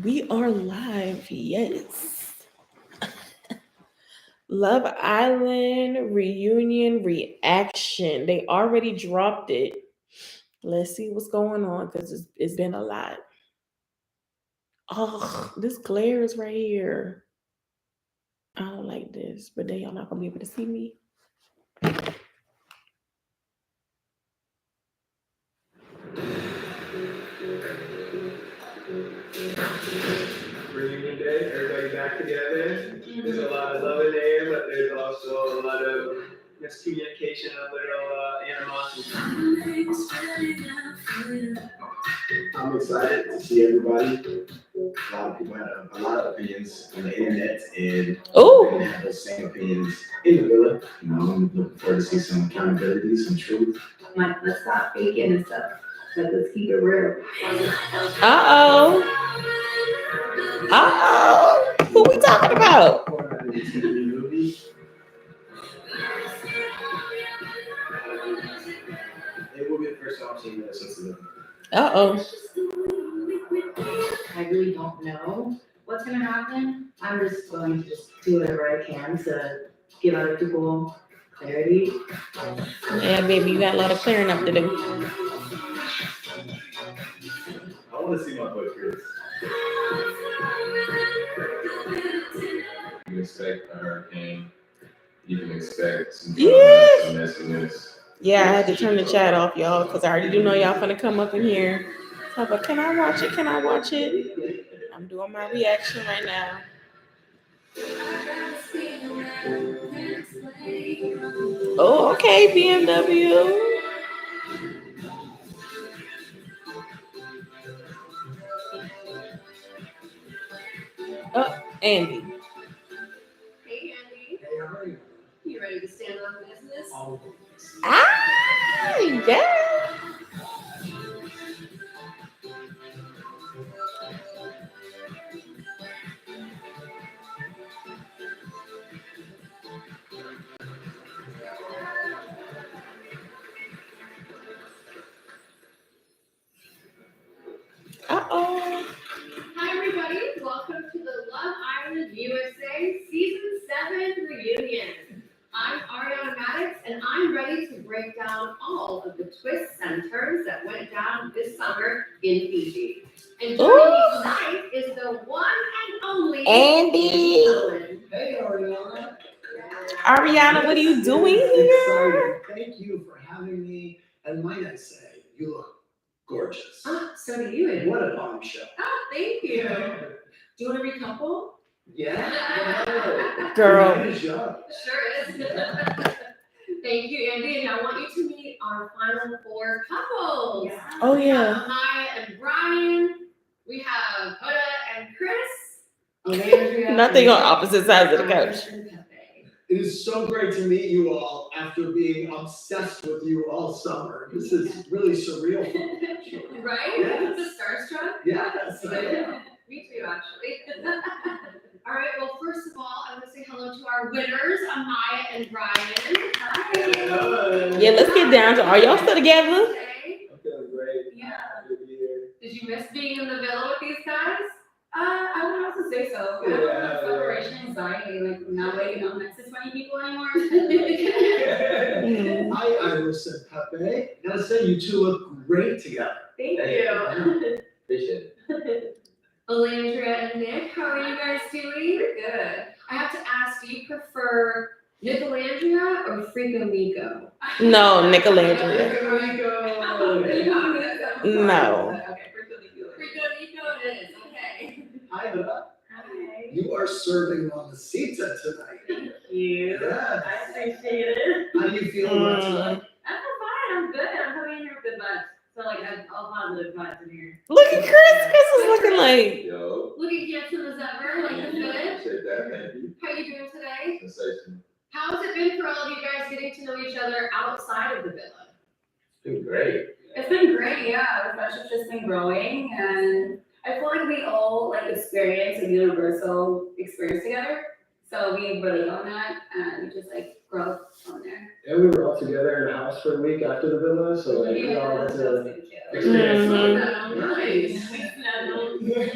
We are live, yes. Love Island reunion reaction. They already dropped it. Let's see what's going on because it's been a lot. Oh, this glare is right here. I don't like this, but then y'all not gonna be able to see me. Reunion day, everybody back together. There's a lot of love in there, but there's also a lot of miscommunication, a little animosity. I'm excited to see everybody. A lot of people have a lot of opinions on the internet, and Oh, they have those same opinions in the villa. I'm looking forward to see some accountability, some truth. Like, let's stop faking and stuff. Let's keep it real. uh-oh. Uh-oh. Who we talking about? It will be the first time I've seen that since the. Uh-oh. I really don't know what's gonna happen. I'm just going to just do whatever I can to give other people clarity. Yeah, baby, you got a lot of clearing up to do. I want to see my boy Chris. You can expect a hurricane. You can expect some messiness. Yeah, I had to turn the chat off, y'all, because I already do know y'all finna come up in here. So, but can I watch it? Can I watch it? I'm doing my reaction right now. Oh, okay, BMW. Oh, Andy. Hey, Andy. Hey, how are you? You ready to stand on business? Ah, yeah. Uh-oh. Hi, everybody. Welcome to the Love Island USA Season 7 reunion. I'm Ariana Maddox, and I'm ready to break down all of the twists and turns that went down this summer in Fiji. And joining me tonight is the one and only Andy. Ellen. Hey, Ariana. Ariana, what are you doing here? Exciting. Thank you for having me. And might I say, you look gorgeous. Ah, so do you. And What a bombshell. ah, thank you. Do you want to recouple? Yeah. Girl. Good job. Sure is. Thank you, Andy. And I want you to meet our final four couples. Oh, We have yeah. Maya and Brian. We have Huda and Chris. Andrea Nothing and on opposite sides of the couch. and Pepe. It is so great to meet you all after being obsessed with you all summer. This is really surreal for me, actually. Right? Yes. The starstruck? Yes, I am. Me too, actually. All right, well, first of all, I want to say hello to our winners, Amaya and Brian. Hi. Yeah, let's get down to, are y'all still together? Okay. I'm feeling great. Yeah. Good to be here. Did you miss being in the villa with these guys? I would have to say so. I Yeah. have separation anxiety, like not waiting on next to 20 people anymore. Hi, Iris and Pepe. Gotta say, you two look great together. Thank you. Appreciate it. Alandria and Nick, how are you guys doing? We're good. I have to ask, do you prefer Nicolandria or Frico Nico? No, Nicolandria. Frico No. Okay, Frico Nico. Frico Nico it is, okay. Hi, Huda. Hi. You are serving Mamacita tonight. Thank you. Yes. I appreciate it. How do you feel about tonight? I'm fine. I'm good. I'm coming in here with good vibes. So like I have all positive vibes in here. Look at Chris. Chris is looking like. Yo. Looking handsome as ever, like the fit. Appreciate that. Thank you. How you doing today? Sensational. How has it been for all of you guys getting to know each other outside of the villa? It's been great. It's been great, yeah. The friendship's just been growing, and I feel like we all like experience a universal experience together. So we relate on that, and we just like grow from there. And we were all together in the house for a week after the villa, so like we all had to experience Mhm. that. Nice. We snuggled. We just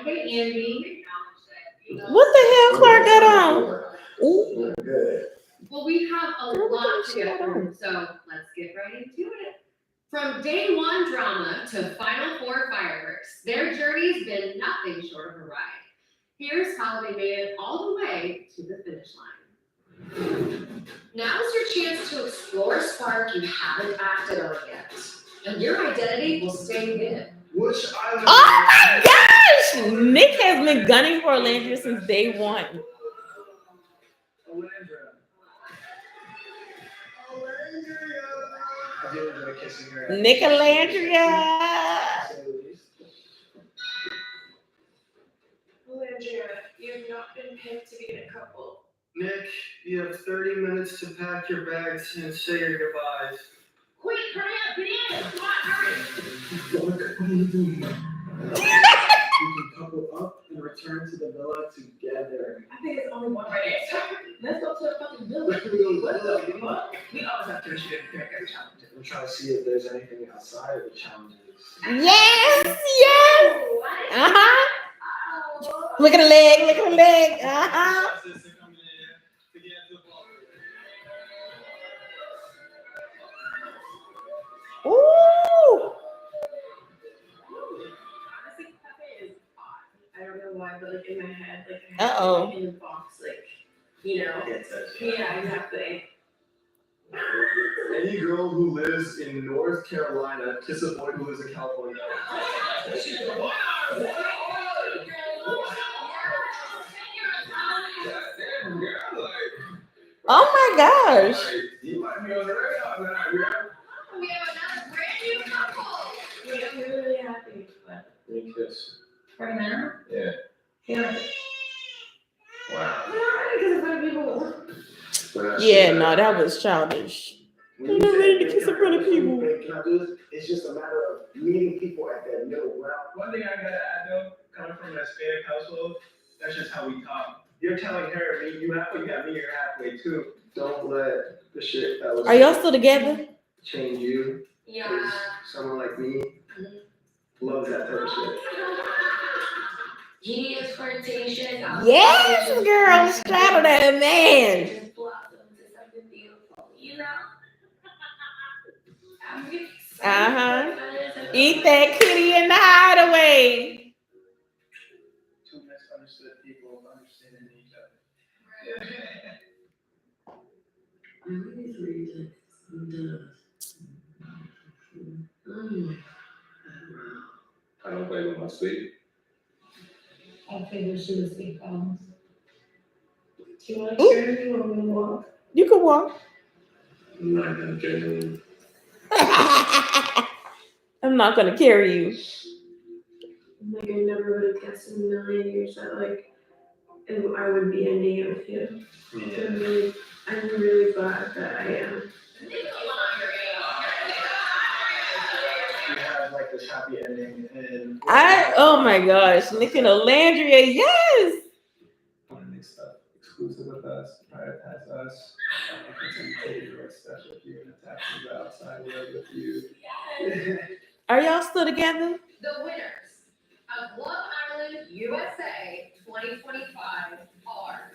Hey, Andy. What the hell Clark got on? Ooh. Well, we have a Girl, what lot the to get shit through, so let's get right into it. From day one drama to Final Four fireworks, their journey's been nothing short of a ride. Here's how they made it all the way to the finish line. Now's your chance to explore a spark you haven't acted on yet, and your identity will stay hidden. Which island? Oh my gosh! Nick has been gunning for Alandria since day one. Alandria. I did enjoy kissing her. Nick Alandria. Alandria, you have not been picked to be in a couple. Nick, you have 30 minutes to pack your bags and say your goodbyes. Quick, hurry up, get in! Come on, hurry! What are you doing? We can couple up and return to the villa together. I think it's only one right answer. Let's go to the fucking villa. We always have to shit and every challenge. We're trying to see if there's anything outside of the challenges. Yes, yes. Uh-huh. Look at the leg, look at the leg. Uh-huh. Ooh. Honestly, cafe is odd. I don't know why, but like in my head, like I have Uh-oh. like, in the box, like, you know. Yeah, exactly. Any girl who lives in North Carolina kiss a boy who lives in California. Oh my gosh. You might be on the radar now, girl. We have another brand new couple. Wait, I'm really happy. But You kiss. right now, Yeah. yeah. Wow. Because of other people. Yeah, no, that was childish. When You're not you ready say, to kiss in front of people. Can I do this? It's just a matter of meeting people at that middle ground. One thing I gotta add though, coming from a Hispanic household, that's just how we talk. You're telling her, meet you halfway, you gotta meet her halfway too. Don't let the shit that was Are y'all still together? change you. Yeah. Someone like me loves that type of shit. He is flirtatious. Yes, girl. Shout out that man. Just blossom into something beautiful, you know? I'm really excited. Uh-huh. Eat that kitty in the hideaway. Two misunderstood people understanding each other. I don't play with my sleep. I figured she was big bones. Do you want to Ooh. share me when we walk? You can walk. I'm not gonna genuinely. I'm not gonna carry you. Like, I never would have guessed in a million years that, like, I would be ending it with you. I'm really glad that I am. We have like this happy ending and. Oh my gosh, Nick and Alandria, yes. Want to make stuff exclusive with us, prioritize us. Continue to special with you and attach the outside world with you. Are y'all still together? The winners of Love Island USA 2025 are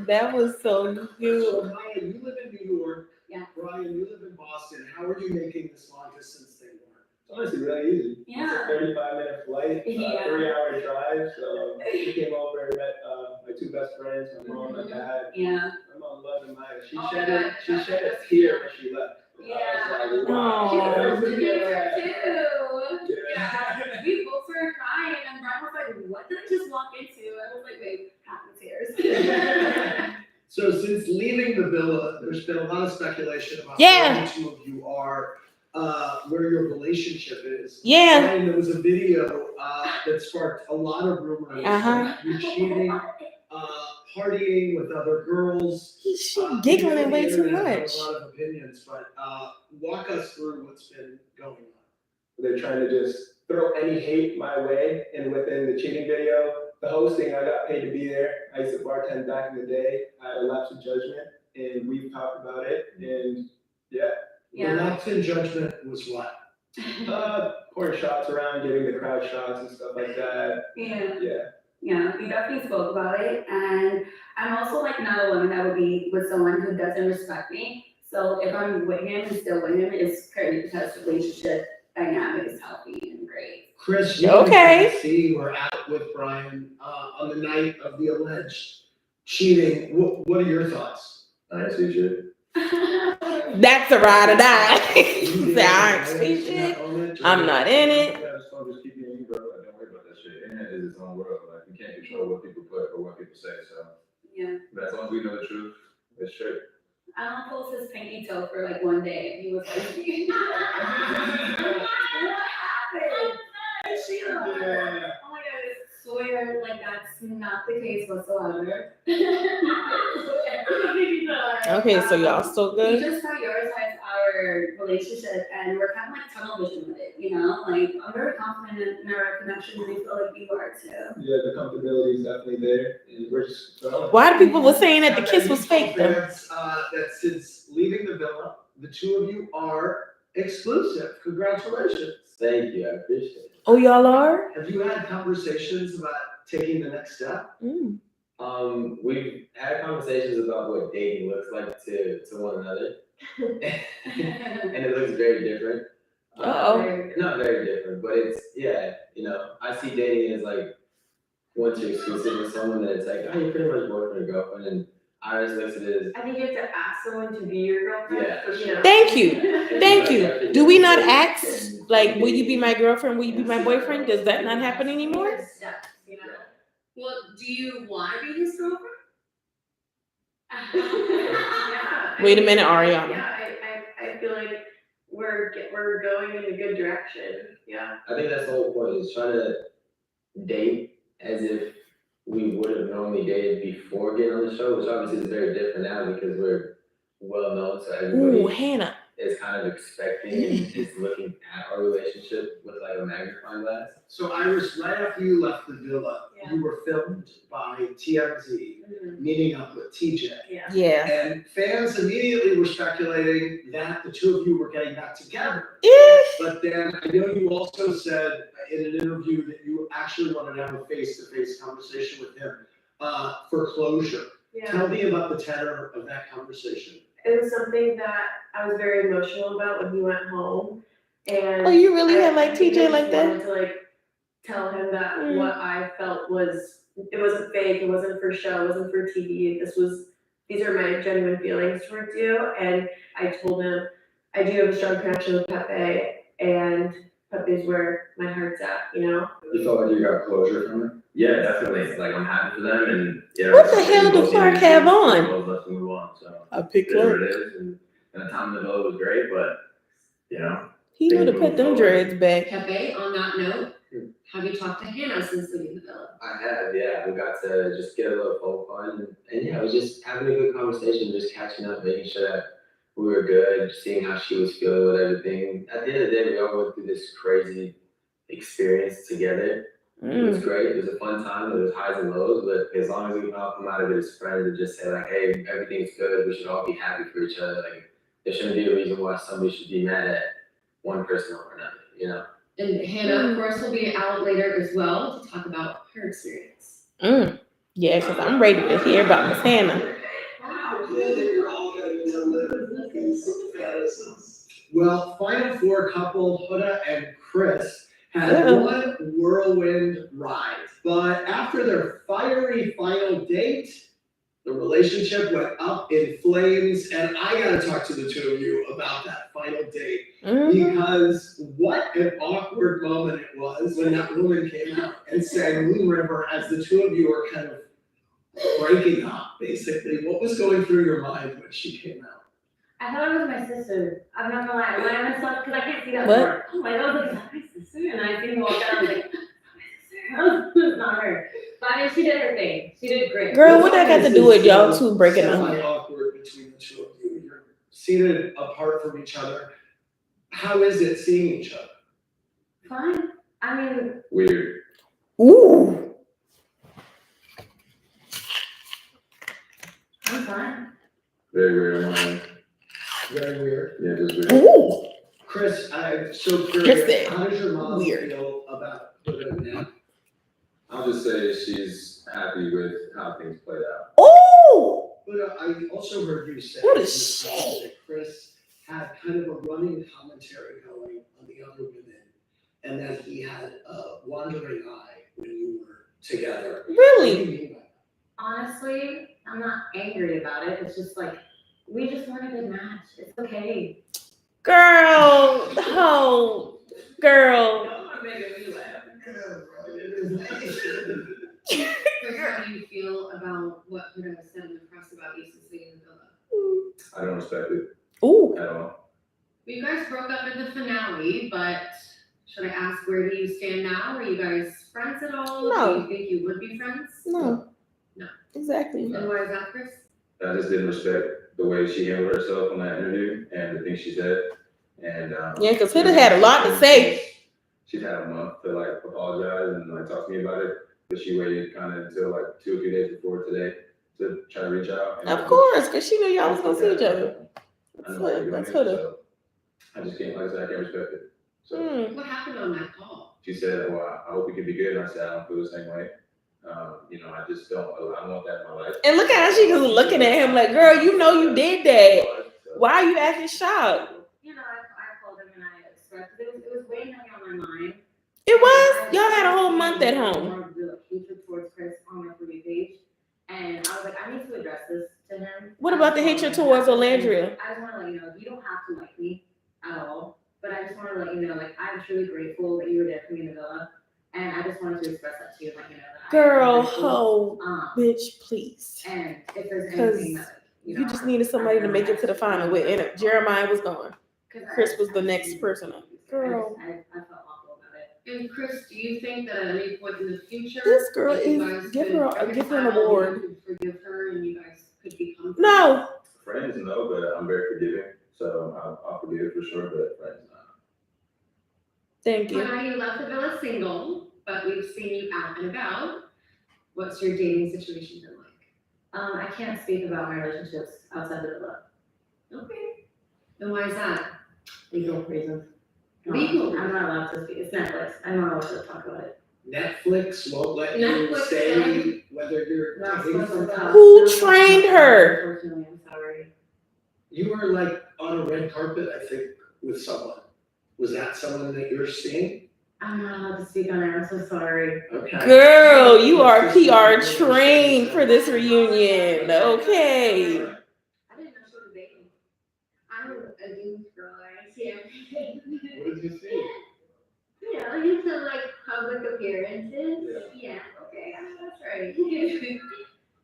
That was so So good. Maya, you live in New York. Yeah. Brian, you live in Boston. How are you making this long distance thing work? It's honestly really easy. Yeah. It's a 35-minute flight, Yeah. 3-hour drive. So she came over and met my two best friends, my mom and dad. Yeah. My mom loved Maya. She Oh, shed yeah. she shed a tear when she left. Yeah. I was like, wow. Aw. That was Too. good. Yeah. We both started crying, and Brian was like, "What did I just walk into?" I was like, "Wait, half the tears." So since leaving the villa, there's been a lot of speculation about Yeah. where the two of you are, where your relationship is. Yeah. And there was a video that sparked a lot of rumors. Uh-huh. You cheating. partying with other girls. She's You giggling know, the way too internet much. has a lot of opinions, but walk us through what's been going on. They're trying to just throw any hate my way, and within the cheating video, the hosting, I got paid to be there. I used to bartend back in the day. I had a lapse of judgment, and we've talked about it, and yeah. The Yeah. lapse in judgment was what? Pouring shots around, giving the crowd shots and stuff like that. Yeah. Yeah. Yeah, we definitely spoke about it, and I'm also like not a woman that would be with someone who doesn't respect me. So if I'm with him and still with him, it's purely because the relationship dynamic is healthy and great. Chris, you Okay. and Tennessee were out with Brian on the night of the alleged cheating. What are your thoughts? I see shit. That's a ride or die. You Say, I ain't did see in shit. that moment? I'm not in it. Yeah, just just keep being you, bro. Like, don't worry about that shit. Internet is its own world. Like, you can't control what people put or what people say. So, Yeah, but as long as we know the truth, it's straight. I don't post his pinky toe for like one day, and he was like, "What happened?" Yeah. Oh my god, I swear, like that's not the case whatsoever. Okay, so y'all still We good? just prioritize our relationship and we're kind of like tunnel vision with it, you know? Like, I'm very confident in our connection and I feel like you are too. Yeah, the comfortability is definitely there, and we're just throwing. Why do people were saying that the kiss was You told fake though? fans, that since leaving the villa, the two of you are exclusive. Congratulations. Thank you, I appreciate it. Oh, y'all are? Have you had conversations about taking the next step? Mm. We've had conversations about what dating looks like to one another, and it looks very different. Uh-oh. Not very different, but it's, yeah, you know, I see dating as like, once you're exclusive with someone, then it's like, oh, you're pretty much boyfriend or girlfriend, and I just look at it as, I think you have to ask someone to be your girlfriend. Yeah. You know. Thank you. Thank you. Do we not ask, like, will you be my girlfriend? Will you be my boyfriend? Does that not happen anymore? Steps, you know. Well, do you want to be his girlfriend? Yeah. Wait a minute, Ariana. Yeah, I feel like we're going in a good direction. Yeah. I think that's the whole point, is trying to date as if we would have normally dated before getting on the show, which obviously is very different now because we're well known, so everybody Ooh, Hannah. is kind of expecting and is looking at our relationship with like a magnifying glass. So Iris, right after you left the villa, Yeah. you were filmed by TMZ, meeting up with TJ. Yeah. Yeah. And fans immediately were speculating that the two of you were getting back together. But then I know you also said in an interview that you actually wanted to have a face-to-face conversation with him for closure. Yeah. Tell me about the tenor of that conversation. It was something that I was very emotional about when he went home. And Oh, you really had like I think I TJ just like that? wanted to like tell him that Mm. what I felt was, it wasn't fake, it wasn't for show, it wasn't for TV. These are my genuine feelings towards you. And I told him I do have a strong connection with Pepe, and Pepe's where my heart's at, you know? You felt like you got closure from it? Yeah, definitely. Like, I'm happy for them, and yeah. What the hell do Clark have on? Let's move on. So I pick it is what it is, and the time in the villa was great, but you know, He would have put them dreads back. Pepe, on that note, have you talked to Hannah since leaving the villa? I have, yeah. We got to just get a little phone call, and yeah, it was just having a good conversation, just catching up, making sure that we were good, seeing how she was feeling with everything. At the end of the day, we all went through this crazy experience together. It was great. It was a fun time. There was highs and lows, but as long as we can all come out of it as friends and just say like, hey, everything's good. We should all be happy for each other. Like, there shouldn't be a reason why somebody should be mad at one person over another, you know? And Hannah, of course, will be out later as well to talk about her experience. Yeah, because I'm ready to hear about Miss Hannah. Well, Final Four couple Huda and Chris had Yeah. one whirlwind ride, but after their fiery final date, the relationship went up in flames, and I gotta talk to the two of you about that final date, because what an awkward moment it was when that woman came out and sang Moon River as the two of you were kind of breaking up, basically. What was going through your mind when she came out? I thought it was my sister. I'm not gonna lie. When I was like, because I can't see that What? far. Oh my god, I was like, is that my sister? And I seen her walk out, I was like, my sister. It's not her. But I mean, she did her thing. She did great. Girl, what that got to do with y'all two breaking up? Semi-awkward between the two of you. You're seated apart from each other. How is it seeing each other? Fine. I mean, Weird. Ooh. I'm fine. Very weird. Man. Very weird. Yeah, just weird. Ooh. Chris, I'm so Just curious. that. How does your mom Weird. feel about putting it now? I'll just say she's happy with how things played out. Ooh. But I also heard you say What a that shame. Chris had kind of a running commentary going on the other women, and that he had a wandering eye when you were together. What do Really? you mean by that? Honestly, I'm not angry about it. It's just like, we just weren't a good match. It's okay. Girl. Oh. Girl. Don't make me laugh. Yeah, Chris, how do you feel about what Huda said in the press about you since leaving the villa? I don't respect it Ooh. at all. Well, you guys broke up in the finale, but should I ask where do you stand now? Are you guys friends at all? No. Do you think you would be friends? No. No. Exactly. And why is that, Chris? I just didn't respect the way she handled herself on that interview and the things she said. And Yeah, because Huda had a lot to say. She's had a month to like apologize and like talk to me about it, but she waited kind of until like 2 or 3 days before today to try to reach out. And Of course, because she knew y'all was going to see each other. I know how you're That's doing it, Huda. so I just can't, like I said, I can't respect it. So What happened on that call? she said, "Well, I hope we can be good." And I said, "I don't feel the same way. I just don't. I don't want that in my life." And look at how she was looking at him like, girl, you know you did that. Why are you acting shocked? You know, I called him and I expressed it was weighing heavy on my mind. It was? Y'all had a whole month at home. More of the hatred towards Chris on my free page, and I was like, I need to address this to him. What about the hatred towards Olandria? I just want to let you know, you don't have to like me at all, but I just want to let you know, like, I'm truly grateful that you were there for me in the villa, and I just wanted to express that to you, like, you know, that Girl, I'm grateful. ho, bitch, please. And if there's 'Cause anything that, You just needed somebody to make it to the final with, and Jeremiah was gone. Chris was the next person up. Girl. I felt awful about it. And Chris, do you think that at any point in the future, This girl that you is, guys give could her an reconcile, award. you could forgive her and you guys could become friends? No. Friends, no, but I'm very forgiving, so I'll forgive for sure. But friends, no. Thank I you. know you left the villa single, but we've seen you out and about. What's your dating situation been like? I can't speak about my relationships outside the villa. Okay. And why is that? Legal reasons. Legal I'm not allowed to speak. It's Netflix. I'm not allowed to talk about it. Netflix won't let you Netflix, say yeah. whether you're Not dating supposed to someone. talk. Who Not supposed to trained talk, her? Unfortunately, I'm sorry. You were like on a red carpet, I think, with someone. Was that someone that you're seeing? I'm not allowed to speak on it. I'm so sorry. Okay. Girl, you are PR trained for this reunion. Okay. I didn't know she was dating. I'm a news girl, I see everything. What did you see? You know, you said like public appearances. Yeah. Okay, that's right.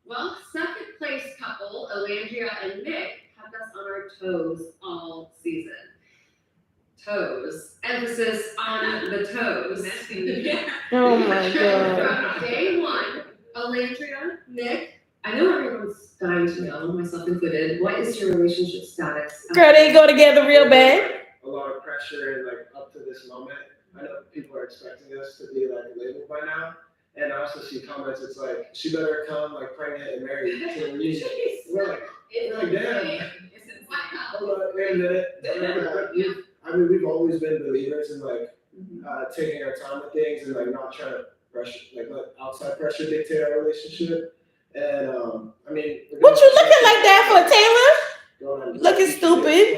Well, second place couple, Olandria and Nick, kept us on our toes all season. Toes. Emphasis on the toes. Oh my God. From day one, Olandria, Nick, I know everyone's dying to know, myself included, what is your relationship status? Girl, they go together real bad. A lot of pressure and like up to this moment. I know people are expecting us to be like labeled by now. And I also see comments, it's like, she better come like pregnant and married to the reunion. We're like, damn. Hold on, wait a minute. We've always been believers in like taking our time with things and like not trying to pressure, like let outside pressure dictate our relationship. And What you looking like that for, Taylor? Looking stupid.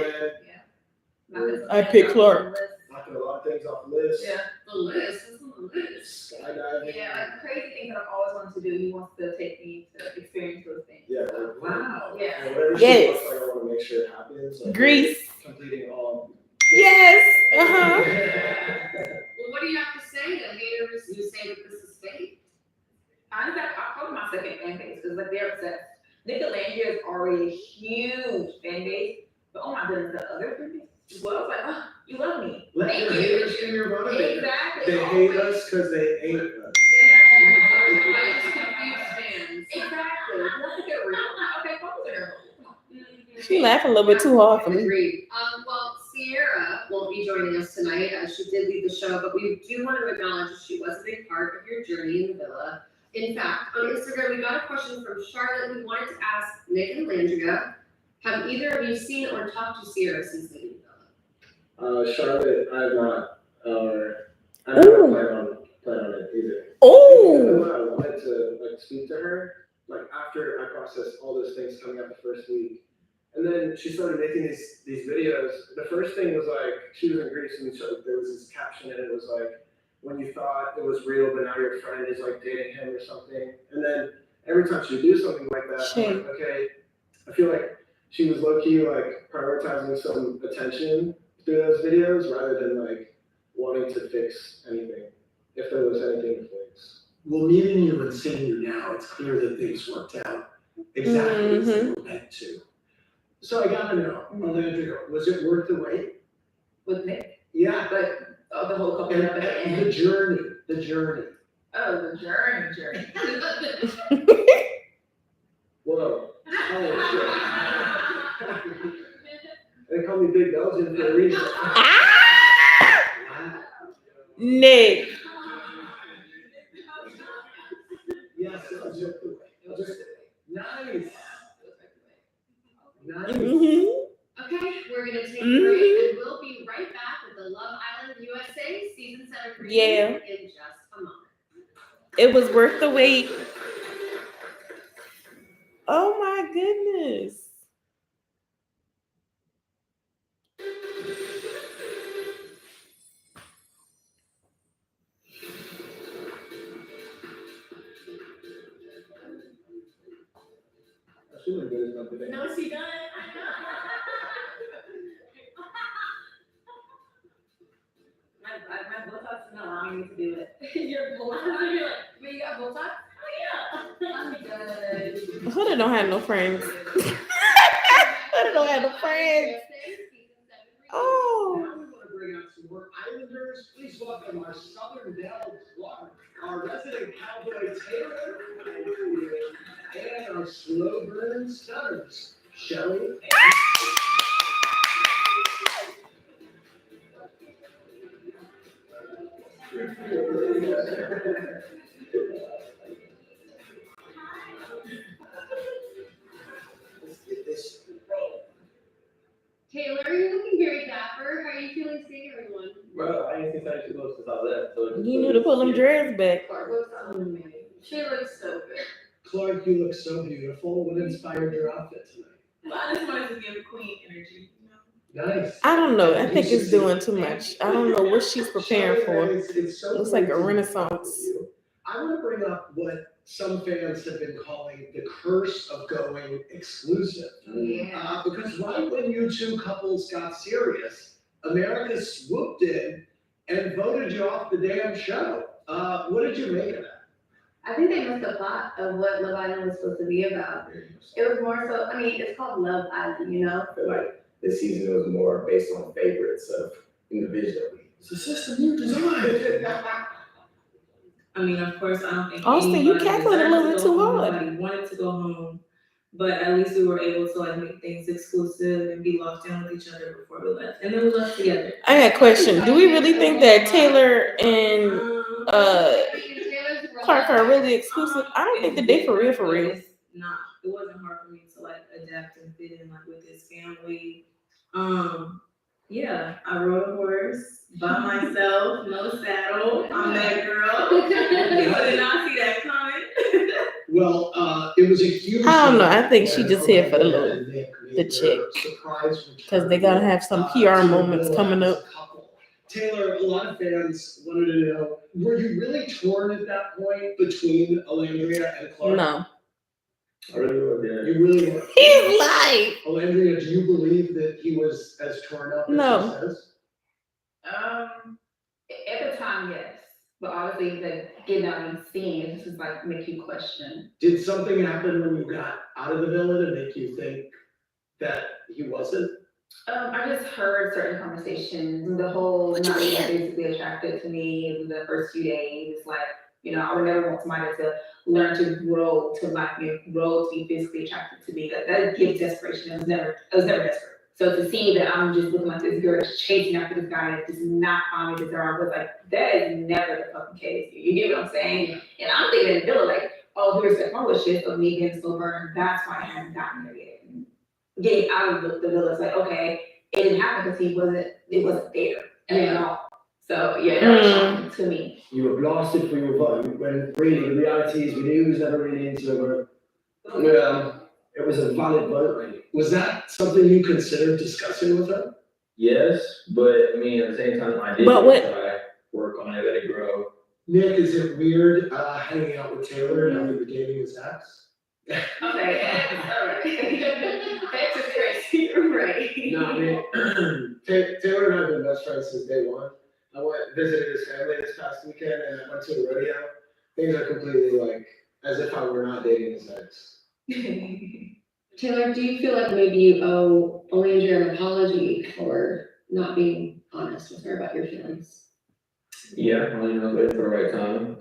I picked Clark. Knocking a lot of things off the list. Yeah, the list, what's on the list? Skydiving. Yeah, like crazy things that I've always wanted to do. He wants to take me to experience those things. Yeah. Like, Wow. Yeah. whatever she Yes. wants, like, I want to make sure it happens. Like, Greece. completing all. Yes. Uh-huh. Well, what do you have to say to haters who say that this is fake? Honestly, I call my second fan base because like they're obsessed. Nick Olandria is already a huge fan base, but oh my goodness, the other fan base as well. It's like, oh, you love me. Let Thank your you. haters be your motivator. Exactly. They hate us because they hate us. Yeah. She laughing a little bit too hard for me. Agreed. Well, Sierra won't be joining us tonight as she did leave the show, but we do want to acknowledge that she was a big part of your journey in the villa. In fact, on Instagram, we got a question from Charlotte who wanted to ask Nick and Landria, have either of you seen or talked to Sierra since leaving the villa? Charlotte, I have not, I never plan on it either. Oh, I wanted to like speak to her, like after I processed all those things coming up the first week. And then she started making these videos. The first thing was like, she was in Greece and so there was this caption and it was like, when you thought it was real, but now your friend is like dating him or something. And then every time she would do something like that, I'm like, okay, I feel like she was low-key like prioritizing some attention through those videos rather than like wanting to fix anything, if there was anything to fix. Well, meeting you and seeing you now, it's clear that things worked out exactly as they were meant to. So I gotta know, Alandria, was it worth the wait? With Nick, Yeah, but the whole couple and, up at the and end. the journey. Oh, the journey. Whoa. Oh, shit. They call me Big Belgian for a reason. Nick. Yes, it was worth the wait. Nice. Nice. Okay, we're gonna take a break and we'll be right back with the Love Island USA Season 7 preview in just a moment. It was worth the wait. Oh my goodness. She looked good as something. No, she doesn't. My Botox is not allowing me to do it. Your Botox? You're like, wait, you got Botox? Oh yeah. I'm good. Huda don't have no friends. Huda don't have no friends. Oh. Now we want to bring out some more Islanders. Please welcome our Southern Belle Clark, our resident cowboy Taylor, and our slow burn stunners, Shelly and Taylor, you're looking very dapper. How are you feeling seeing everyone? Well, I ain't seen Tiger too close since I left. So You knew to pull them dreads back. Clark looks amazing. She looks so good. Clark, you look so beautiful. What inspired your outfit tonight? But I just wanted to give queen energy. Nice. I don't know. I think it's doing too much. I don't know what she's preparing for. It's so Looks like a great to be renaissance. with you. I want to bring up what some fans have been calling the curse of going exclusive. Yeah. Because right when you two couples got serious, America swooped in and voted you off the damn show. What did you make of that? I think they missed the plot of what Love Island was supposed to be about. It was more so, I mean, it's called Love Island, you know? I feel like this season was more based on favorites of individually. It's a system you designed. I mean, of course, I don't think Austin, you anybody calculated a little bit deserved to too go home. hard. Nobody wanted to go home, but at least we were able to like make things exclusive and be locked down with each other before we left, and then we left together. I got a question. Do we really think that Taylor and Clark are really exclusive? I don't think that they for real, for real. It's not. It wasn't hard for me to like adapt and fit in like with his family. Yeah, I rode a horse by myself, no saddle. I'm that girl. You did not see that coming. Well, it was a huge. I don't know. I think she just here for the little- And Nick made the their chick. surprise Because they gotta have some PR return, moments to coming as up. a couple. Taylor, a lot of fans wanted to know, were you really torn at that point between Alandria and Clark? No. I really was, yeah. You really were. He's lying. Alandria, do you believe that he was as torn up as No. he says? At the time, yes. But obviously, the getting out and seeing it just like make you question. Did something happen when you got out of the villa to make you think that he wasn't? I just heard certain conversations, the whole What you not being mean? basically attracted to me in the first few days, like You know, I would never want somebody to learn to grow to like me, grow to be physically attracted to me. That gives desperation. I was never desperate. So to see that I'm just looking like this girl chasing after this guy that does not find me desirable, was like, that is never the fucking case. You get what I'm saying? And I'm thinking in the middle, like, oh, here's the fun with shit of me getting so burned. That's why I haven't gotten there yet. And getting out of the villa is like, okay, it didn't happen because it wasn't there at all. So yeah, that was shocking to me. You were blasted for your vote when really the reality is we knew he was never really into it. Yeah. It was a valid vote, really. Was that something you considered discussing with her? Yes, but I mean, at the same time, I did But what- try work on it, let it grow. Nick, is it weird hanging out with Taylor and you were dating his ex? Okay, alright. That's just crazy, right? No, I mean, Taylor and I have been best friends since day one. I visited his family this past weekend and I went to a rodeo. Things are completely like, as if I were not dating his ex. Taylor, do you feel like maybe you owe Olandria an apology for not being honest with her about your feelings? Yeah, well, you know, waiting for the right time.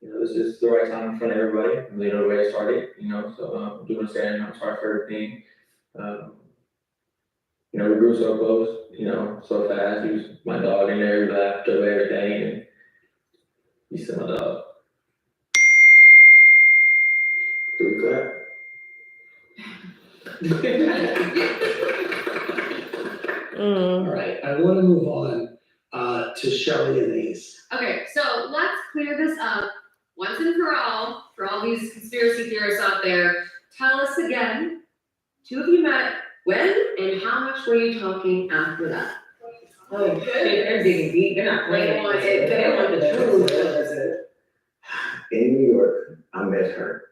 You know, this is the right time in front of everybody. You know, the way I started, you know, so I'm doing the same. I'm sorry for everything. You know, we grew so close, you know, so fast. He was my dog in there, we laughed over everything, and he's still my dog. Do we clap? All right, I want to move on to Shelley and Ace. Okay, so let's clear this up once and for all these conspiracy theorists out there. Tell us again, two of you met when and how much were you talking after that? Oh, shit, they're digging deep. They're not playing. They want the truth. In New York, I met her.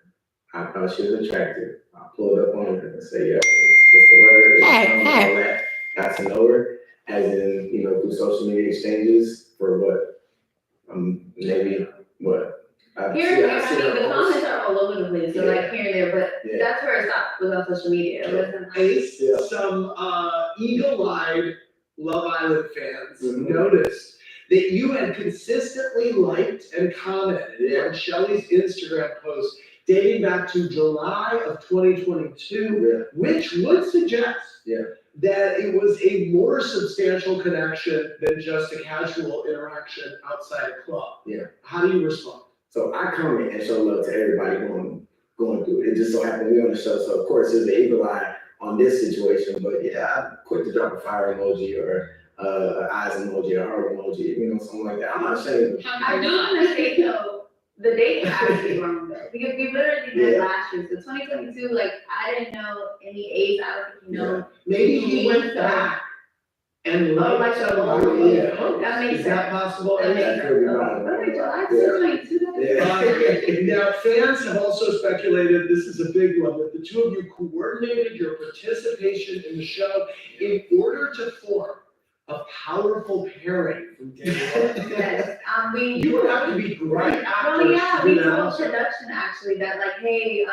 I thought she was attractive. I pulled up on her and said, "Yo, what's the word?" All that. Got to know her, as in, you know, through social media exchanges for what, maybe what. Here, I mean, the comments are all over the place, so like here and there, but Yeah. that's where it stopped, was on social media. It wasn't like- Ace, some eagle-eyed Love Island fans Mhm. noticed that you had consistently liked and commented on Shelley's Instagram post dating back to July of 2022, which would suggest that it was a more substantial connection than just a casual interaction outside a club. Yeah. How do you respond? So I comment and show love to everybody going through it. It just so happened we on the show, so of course there's an eagle eye on this situation, but yeah, I'm quick to drop a fire emoji or an eyes emoji or heart emoji, you know, something like that. I'm not ashamed. I do want to say though, the date was actually wrong though, because we literally did last year, so 2022, like, I didn't know any age, I don't think you know. Maybe he went back and like liked the somebody. old- Yeah. that makes Is that possible? That makes That sense. could be Oh, right. okay, July 2022, Now, fans have also speculated, this is a big one, that the two of you coordinated your participation in the show in order to form a powerful pairing from day one. Yes, You would have to be great actors. well, yeah, to we do that told also. production actually that like, hey,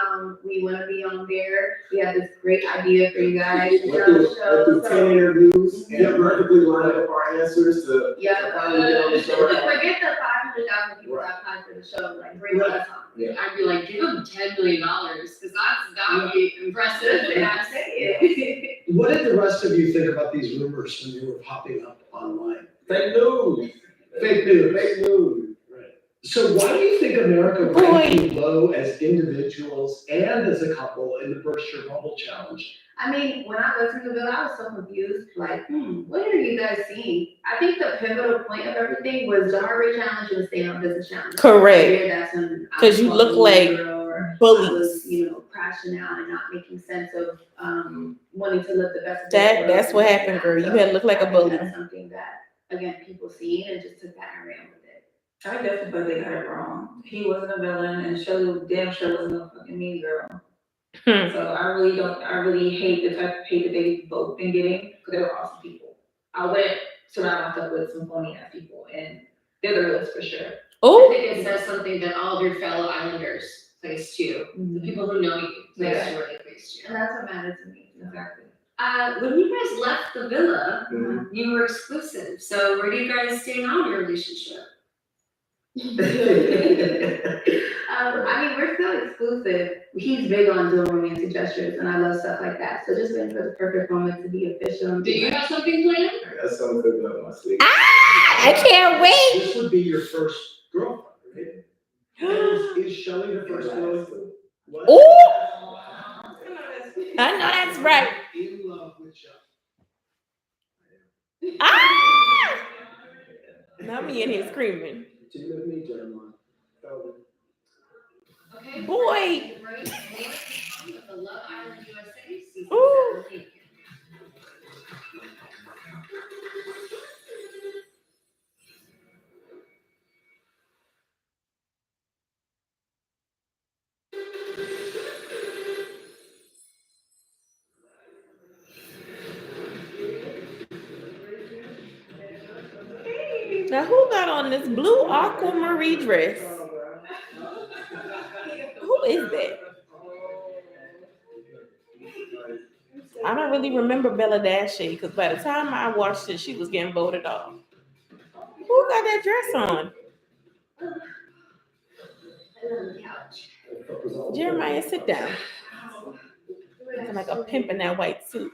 we wanna be on there, we have this great idea for you guys to Went tell the through show, 10 so. interviews and perfectly lined up our answers to Yeah, finally get on the show. forget the 500,000 people that applied for the show, like, bring us on. Yeah. I'd be like, give them $10 million, because that would be impressive. That's it. What did the rest of you think about these rumors when they were popping up online? Fake news. Fake news. Fake news. Right. So why do you think America Boy. ranked you low as individuals and as a couple in the Burst Your Bubble Challenge? I mean, when I listened to Bill, I was so confused, like, what are you guys seeing? I think the pivotal point of everything was the heart rate challenge and the stay on business challenge. Correct. I figured that's when I 'Cause you was look a like girl, or I bullies. was, you know, crashing out and not making sense of wanting to live the best. of That- their that's world what and happened, that. girl. You So had looked like a I think bully. That's something that, again, people seen and just took that and ran with it. I definitely thought they got it wrong. He wasn't a villain, and Shelley damn sure wasn't a fucking mean girl. Hmm. So I really hate the type of hate that they've both been getting, because they were awesome people. I went surround myself with some phony ass people, and they're the realest for sure. I Oh, think it says something that all of your fellow Islanders place too. The people who know you place Yeah. you where they place you. And that's what mattered to me. Exactly. When you guys left the villa, Mhm. you were exclusive. So where do you guys stay now in your relationship? I mean, we're still exclusive. He's big on doing romantic gestures, and I love stuff like that. So just waiting for the perfect moment to be official. And Do you have something planned? I got something cooking up my sleeve. I can't wait. This would be your first girlfriend, right? Is Shelley the first girlfriend? What? Ooh. I know that's right. In love with Shelley. Ah! Now me in here screaming. Do you with me, Jeremiah? Okay. Boy. Right, with the Love Island USA season Ooh. 7. Now who got on this blue aquamarine dress? Who is that? I don't really remember Bella Dashe because by the time I watched it, she was getting voted off. Who got that dress on? Jeremiah, sit down. Looking like a pimp in that white suit.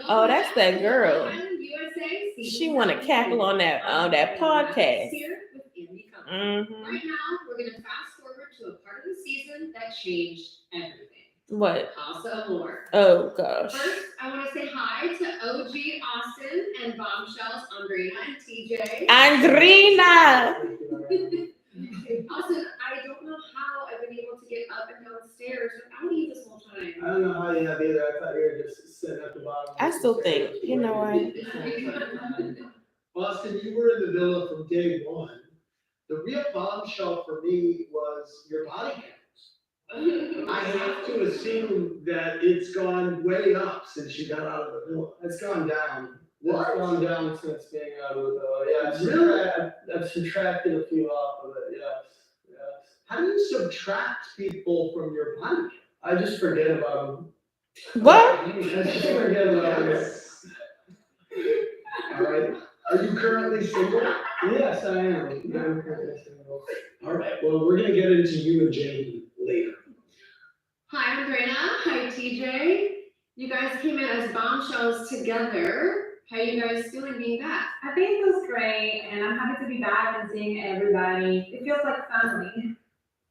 Oh, that's that girl. Love Island USA season She want to 7. cackle on that podcast. Here with Andy Cohen. Mm-hmm. Right now, we're gonna fast forward to a part of the season that changed everything. What? Casa Amor. Oh gosh. First, I want to say hi to OG Austin and Bombshells, Andrea and TJ. Andrina. Austin, I don't know how I've been able to get up and down stairs without you this whole I time. don't know how you have either. I thought you were just sitting at the bottom. I still think, you know what? Austin, you were in the villa from day one. The real bombshell for me was your body count. I have to assume that it's gone way up since you got out of the villa. It's gone down. What? It's gone down since being out of the villa. Yeah, Really? I've subtracted a few off of it. Yes. How do you subtract people from your body count? I just forget about them. What? I just forget about them. All right. Are you currently single? Yes, I am. I'm currently single. All right. Well, we're gonna get into you and Jamie later. Hi, Andrea. Hi, TJ. You guys came in as bombshells together. How you guys feeling being back? I think it feels great, and I'm happy to be back and seeing everybody. It feels like family.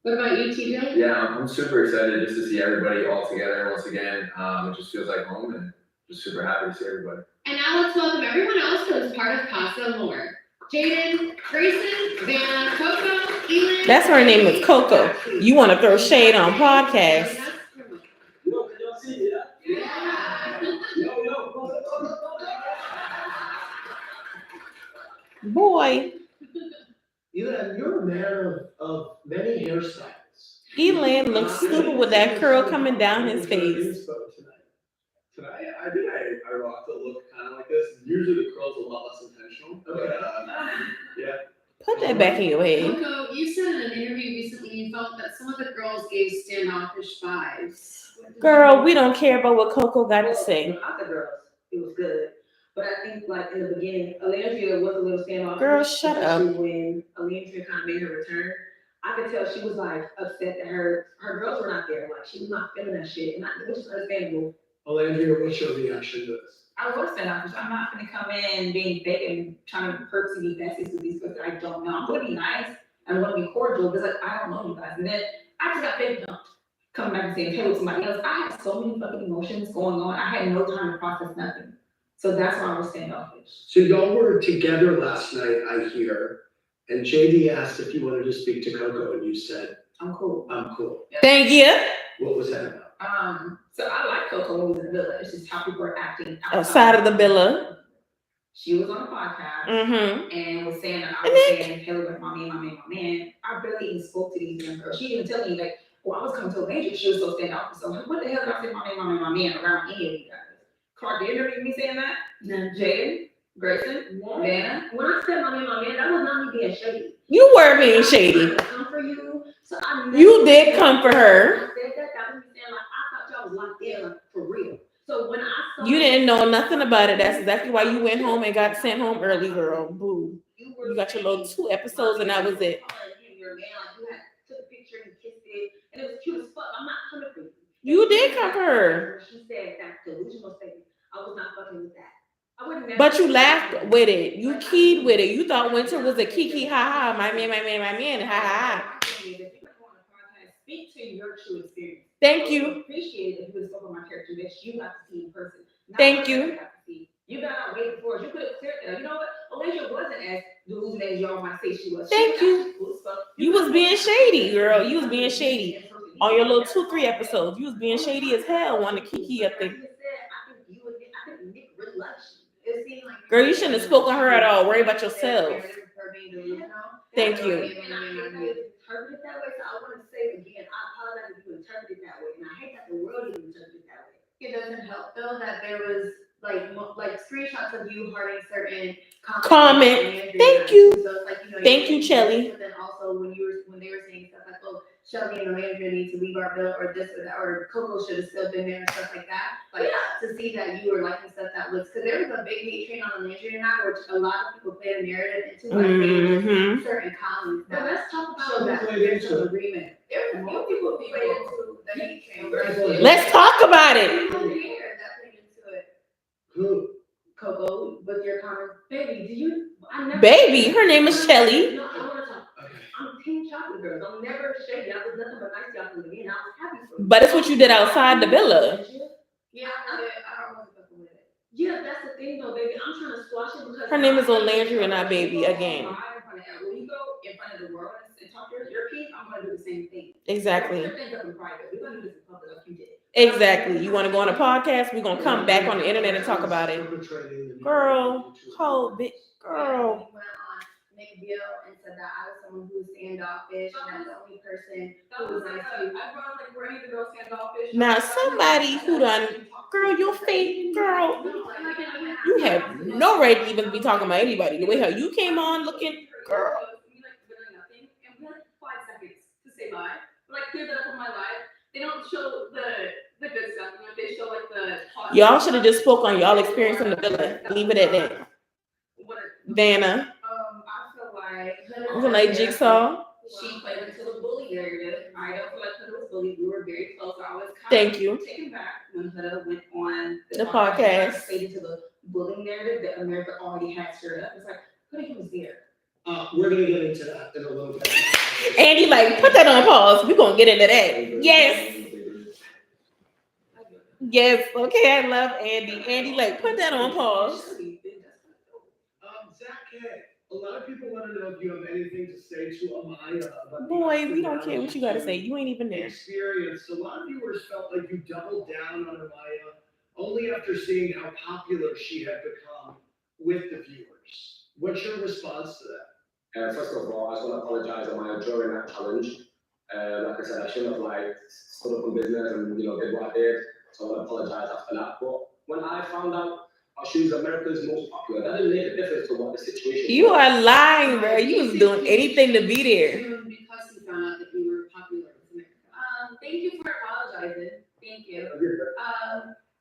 What about you, TJ? Yeah, I'm super excited just to see everybody all together once again. It just feels like home and just super happy to see everybody. And now let's welcome everyone else who is part of Casa Amor. Jaden, Grayson, Vanna, Coco, Elin. That's her name is Coco. You want to throw shade on podcasts? Yo, can y'all see it? Yeah. Yo. Boy, Elin, you're a man of many hairstyles. Elan looks stupid with that curl coming down his face. Tonight, I think I rocked a look kind of like this. Usually the curl's a lot less intentional, but Put that back in your head. Coco, you said in an interview recently you felt that some of the girls gave standoffish vibes. Girl, we don't care about what Coco got to say. Not the girls, it was good. But I think like in the beginning, Alandria was a little standoffish. Girl, shut up. especially when Alandria kind of made her return, I could tell she was like upset that her girls were not there. Like she was not feeling that shit, which is understandable. Alandria, what's your reaction to this? I was standoffish. I'm not gonna come in being fake and trying to purposely be besties with these folks that I don't know. I'm gonna be nice and I'm gonna be cordial because like I don't know you guys. And then I just got fake dumped. Coming back and saying, hey, with somebody else. I had so many fucking emotions going on. I had no time to process nothing. So that's why I was standoffish. So y'all were together last night, I hear, and JD asked if you wanted to speak to Coco, and you said, I'm cool. I'm cool. Thank you. What was that about? So I like Coco when we was in the villa. It's just how people are acting Outside of the villa. She was on a podcast Mm-hmm. and was saying that I was saying, hey, with my man. I barely even spoke to these young girls. She didn't tell me like, well, I was coming to a major. She was so standoffish. So what the hell did I say my man around any of you guys? Clark, did you interview me saying that? No. Jaden, Grayson, Vanna. When I said my man, that was not me being shady. You were being shady. I come for you, so I You did come for her. I said that was me saying like I thought y'all was locked in like for real. So when I saw You didn't know nothing about it. That's exactly why you went home and got sent home early, girl. Boo. you were. You got your little 2 episodes and that was it. You're a man, like you had took a picture and kissed it, and it was cute as fuck. I'm not coming for you. You did come for her. She said that delusional statement. I was not fucking with that. I would never. But you laughed with it. You keyed with it. You thought Winter was a kiki, ha ha, my man, ha ha ha. If you're gonna go on a podcast, speak to your true experience. Thank I you. would appreciate it if you would spoke on my character that you got to see in person. Not Thank what you. I got to see. You got out way before. You could have cleared that. You know what? Alicia wasn't as delusional as y'all might say she was. Thank She you. was cool as fuck. You was being shady, girl. You was being shady. On your little 2-3 episodes, you was being shady as hell on the kiki up there. I think Nick really likes you. It seemed like Girl, you shouldn't have spoken to her at all. Worry about yourself. Thank you. And I hate that you interpret it that way. So I want to say again, I apologize if you interpret it that way, and I hate that the world even interprets it that way. It doesn't help though that there was like screenshots of you hearting certain Comment. on Andrew Thank and you. So it's like, you know, Thank you, Chelly. But then also when they were saying stuff like, oh, Shelby and Landry need to leave our bill or this or that, or Coco should have still been there and stuff like that. Like to see that you were liking stuff that was, because there was a big hate train on Landry and I, which a lot of people played a narrative into, like Mhm. certain comments. But let's talk show about that played there's into an it? agreement. There was more people who played into the hate train. Let's talk about it. People here that played into it. Who? Coco, with your comments. baby, do you? I never. Baby, her name is Shelly. No, I want to talk. Okay. I'm Team Chocolate Girls. I'm never shady. I was nothing but nice to y'all from the beginning. I was happy for you. But it's what you did outside the villa. Yeah, I don't want to fuck with it. Yeah, that's the thing though, baby. I'm trying to squash it because Her name is Olandria and not Baby again. When you go in front of the world and talk to your kids, I'm gonna do the same thing. Exactly. We're things up in private. We're gonna do this in public like you did. Exactly. You want to go on a podcast? We're gonna come back on the internet and talk about it. Girl, hold it, girl. He went on Nick Bill and said that I was someone who was standoffish and that's the only person That who was was like, nice to. I brought like where the girls stand offish. Now somebody who done, girl, your face, girl, you have no right to even be talking about anybody. The way how you came on looking, girl. We like really nothing, and we had 5 seconds to say bye. Like clear that up in my life. They don't show the good stuff. You know, they show like the. Y'all should have just spoke on y'all experience in the villa. Leave it at that. Vanna, I feel like. I feel like Jigsaw. She played into the bully narrative. I don't feel like Huda was bullied. We were very close. I was kind Thank of you. taken back when Huda went on The podcast. and played into the bullying narrative that America already had stirred up. It's like, Huda was there. We're gonna get into that in a little bit. Andy, like, put that on pause. We're gonna get into that. Yes. Yes. Okay, I love Andy. Andy, like, put that on pause. Zach K, a lot of people want to know if you have anything to say to Amaya about the Boy, we don't care what you gotta say. You ain't even there. experience. A lot of viewers felt like you doubled down on Amaya only after seeing how popular she had become with the viewers. What's your response to that? First of all, I just want to apologize on my during that challenge. Like I said, I shouldn't have stood up in business and did what I did. So I want to apologize after that. But when I found out she was America's most popular, that didn't make a difference to what the situation You was. are lying, bro. You was doing anything to be there. Because you found out that you were popular in America. Thank you for apologizing. Thank you.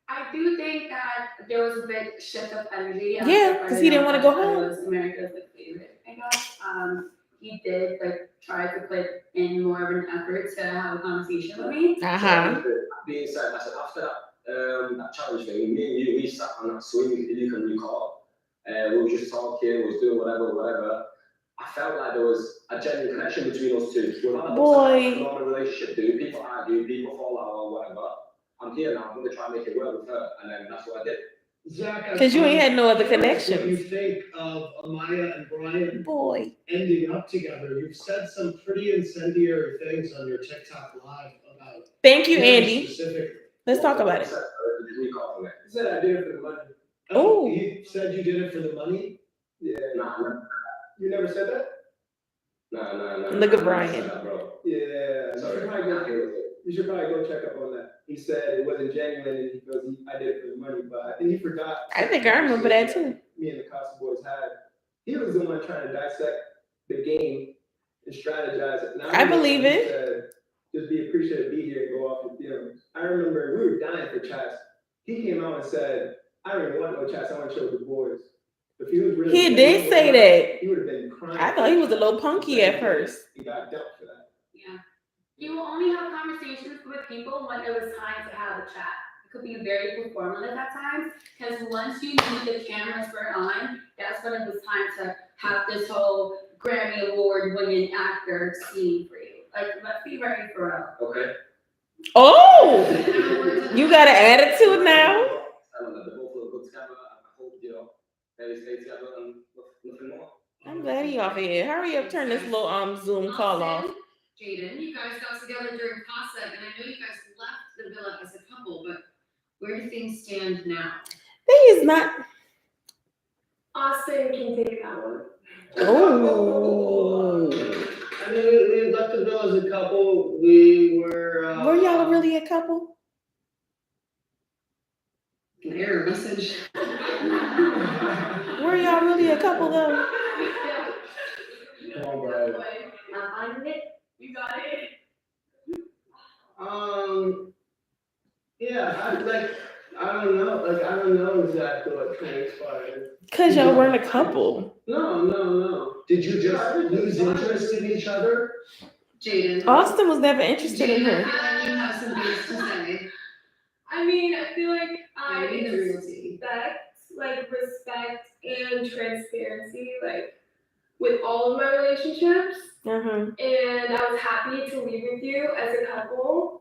I do think that there was a big shift of energy. Yeah, 'cause he didn't wanna go home. It was America's favorite, I guess. He did try to put in more of an effort to have a conversation with me. Uh-huh. Being said, I said after that challenge thing, me and you, we sat on that swing, if you can recall. We were just talking, we was doing whatever. I felt like there was a genuine connection between us two. We're not Boy. a normal relationship, do people argue, people fall out or whatever. I'm here now, I'm gonna try and make it work with her, and then that's what I did. Zach, Because you ain't had no other what do you connections. think of Amaya and Brian Boy. ending up together? You've said some pretty incendiary things on your TikTok live about. Thank you, him Andy. Specifically. Let's talk about it. Did you recall from it? He said I did it for the money. Oh. He said you did it for the money? Yeah. Nah, You never said that? nah. Look at I Brian. said that, bro. Yeah. Sorry. You should probably go check up on that. He said it wasn't genuine and I did it for the money, but I think he forgot. I think I remember that too. Me and the Casa Boys had. He was the one trying to dissect the game and strategize it. And I believe remember it. he said, just be appreciative, be here, and go off your feelings. I remember we were dying for chats. He came out and said, I don't even want no chats, I want to chill with the boys. If he was really. He did say that. He would have been crying. I thought he was a little punky at first. He got dealt for that. Yeah. You will only have conversations with people when it was time to have a chat. It could be very performative at times, because once you knew the cameras were on, that's when it was time to have this whole Grammy Award winning actor scene for you. Like, let's be ready for real. Okay. Oh, you got an attitude now? I don't know, they both look good together. I hope, you know, they stay together and nothing more. I'm glad he off here. Hurry up, turn this little Zoom call off. Jaden, you guys got together during CASA, and I know you guys left the villa as a couple, but where do things stand now? He is not. Austin can take that one. Oh, I mean, we left the villa as a couple. We were. were y'all really a couple? An error message. Were y'all really a couple though? Come on, bro. I'm on it. You got it. Yeah, I don't know exactly what transpired. Cause y'all weren't a couple. No. Did you just lose interest in each other? Jaden. Austin was never interested in Jaden, I her. feel like you have some things to say. I mean, I feel like I I need the real tea. respect and transparency, like with all of my relationships. And I was happy to leave with you as a couple.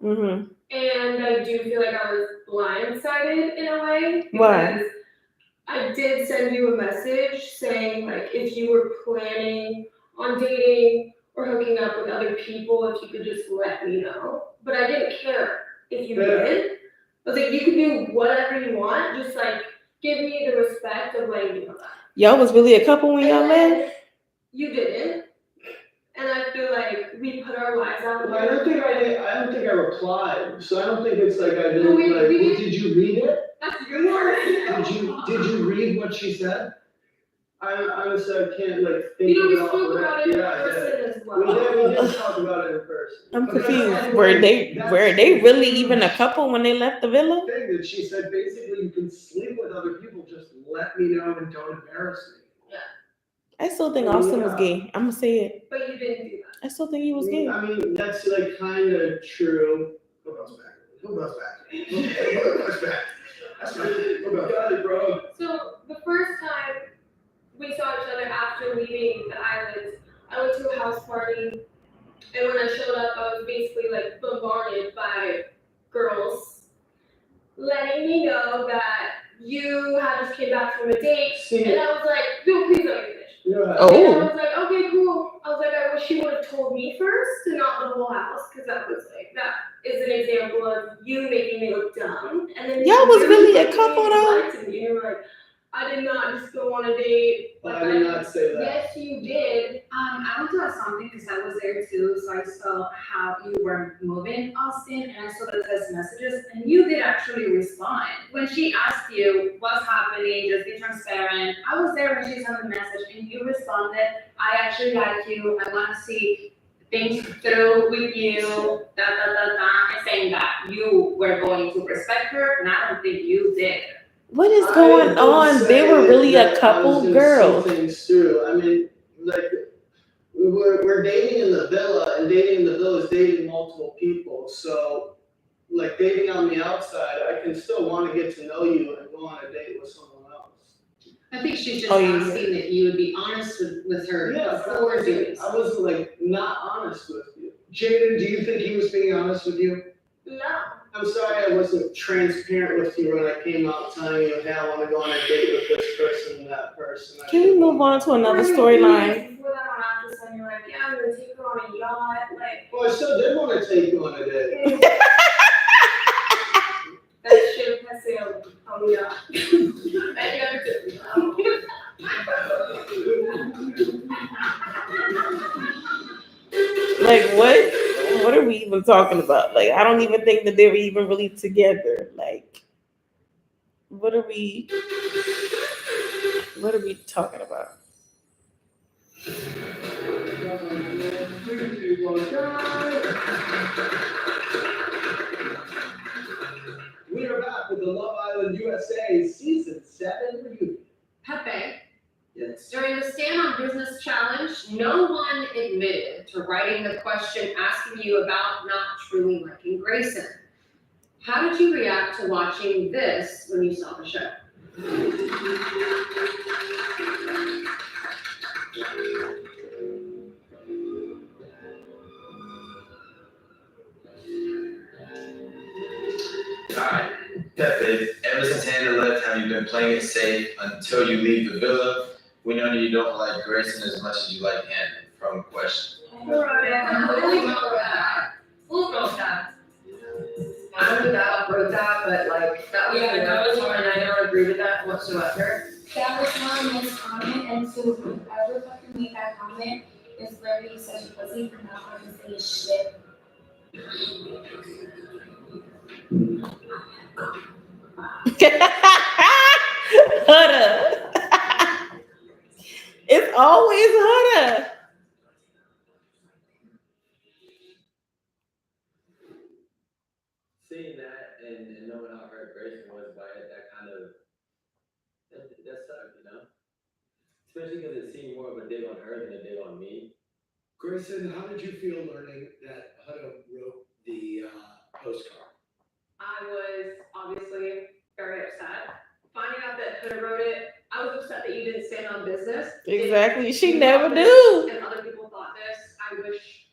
And I do feel like I was blindsided in a way. Why? Because I did send you a message saying, like, if you were planning on dating or hooking up with other people, if you could just let me know. But I didn't care if you did. I was like, you can do whatever you want, just like give me the respect of letting me know that. Y'all was really a couple when y'all And met? then you didn't. And I feel like we put our lives out Well, I there. don't think I replied, so I don't think it's like I No, didn't, we like, did. did you read it? That's your word. Did you read what she said? I honestly, I can't like think You know, we about spoke what about I- it in yeah, I did. person as We well. did talk about it in person. I'm But that's confused. like- Were they that's really even a couple when they left the villa? the thing that she said, basically, you can sleep with other people, just let me know and don't embarrass me. I still think Austin was gay. I'm gonna say it. But you didn't do that. I still think he was gay. I mean, that's like kind of true. Who goes back? Who goes back? That's right. Who goes Got it, bro. So the first time we saw each other after leaving the islands, I went to a house party, and when I showed up, I was basically like bombarded by girls letting me know that you had just came back from a date, See, and I was like, no, please let me finish. you know, And I Oh, was like, okay, cool. I was like, I wish you would have told me first and not the whole house, because that was like, that is an example of you making me look dumb. And then Y'all was you really a fucking couple, though? lied to me. You were like, I did not just go on a date. Like, I did not say that. Yes, you did. I went to a something because I was there too, so I saw how you were moving, Austin, and I saw the text messages, and you did actually respond. When she asked you what's happening, just be transparent, I was there when she sent the message, and you responded, I actually like you, I want to see things through with you, and saying that you were going to respect her, and I don't think you did. what is going on? They were really a couple, girls. Things through. I mean, like we're dating in the villa, and dating in the villa is dating multiple people. So, like dating on the outside, I can still want to get to know you and go on a date with someone else. I think she's just Oh, yeah. asking that you would be honest with her before doing I wasn't like not honest with you. Jaden, do you think he was being honest with you? No. I'm sorry I wasn't transparent with you when I came out telling you, hey, I want to go on a date with this person and that person. Can we move on to another storyline? Before that, on after sun, you're like, yeah, I'm gonna take her on a yacht. Like, Well, I still did want to take you on a date. that ship has sailed on the yacht. I never took you. Like what? What are we even talking about? Like I don't even think that they were even really together. Like what are we talking about? We are back with the Love Island USA Season 7 reunion. Pepe, a question asking you about not truly liking Grayson. How did you react to watching this when you saw the show? Alright, Pepe, ever since Hannah left, have you been playing it safe until you leave the villa? We know that you don't like Grayson as much as you like Hannah, from question. I don't think that wrote that, but like, that was, Yeah, that was and I don't agree with that whatsoever. That was not a nice comment, and to whoever fucking made that comment is literally such a pussy for not having to say shit. Huda. It's always Huda. Seeing that and knowing how hurt Grayson was by it, that kind of, that sucked, you know? Especially because it seemed more of a dig on her than a dig on me. Grayson, how did you feel learning that Huda wrote the postcard? I was obviously very upset. Finding out that Huda wrote it, I was upset that you didn't stand on business. Exactly. If She you never thought do. this And other people thought this. I wish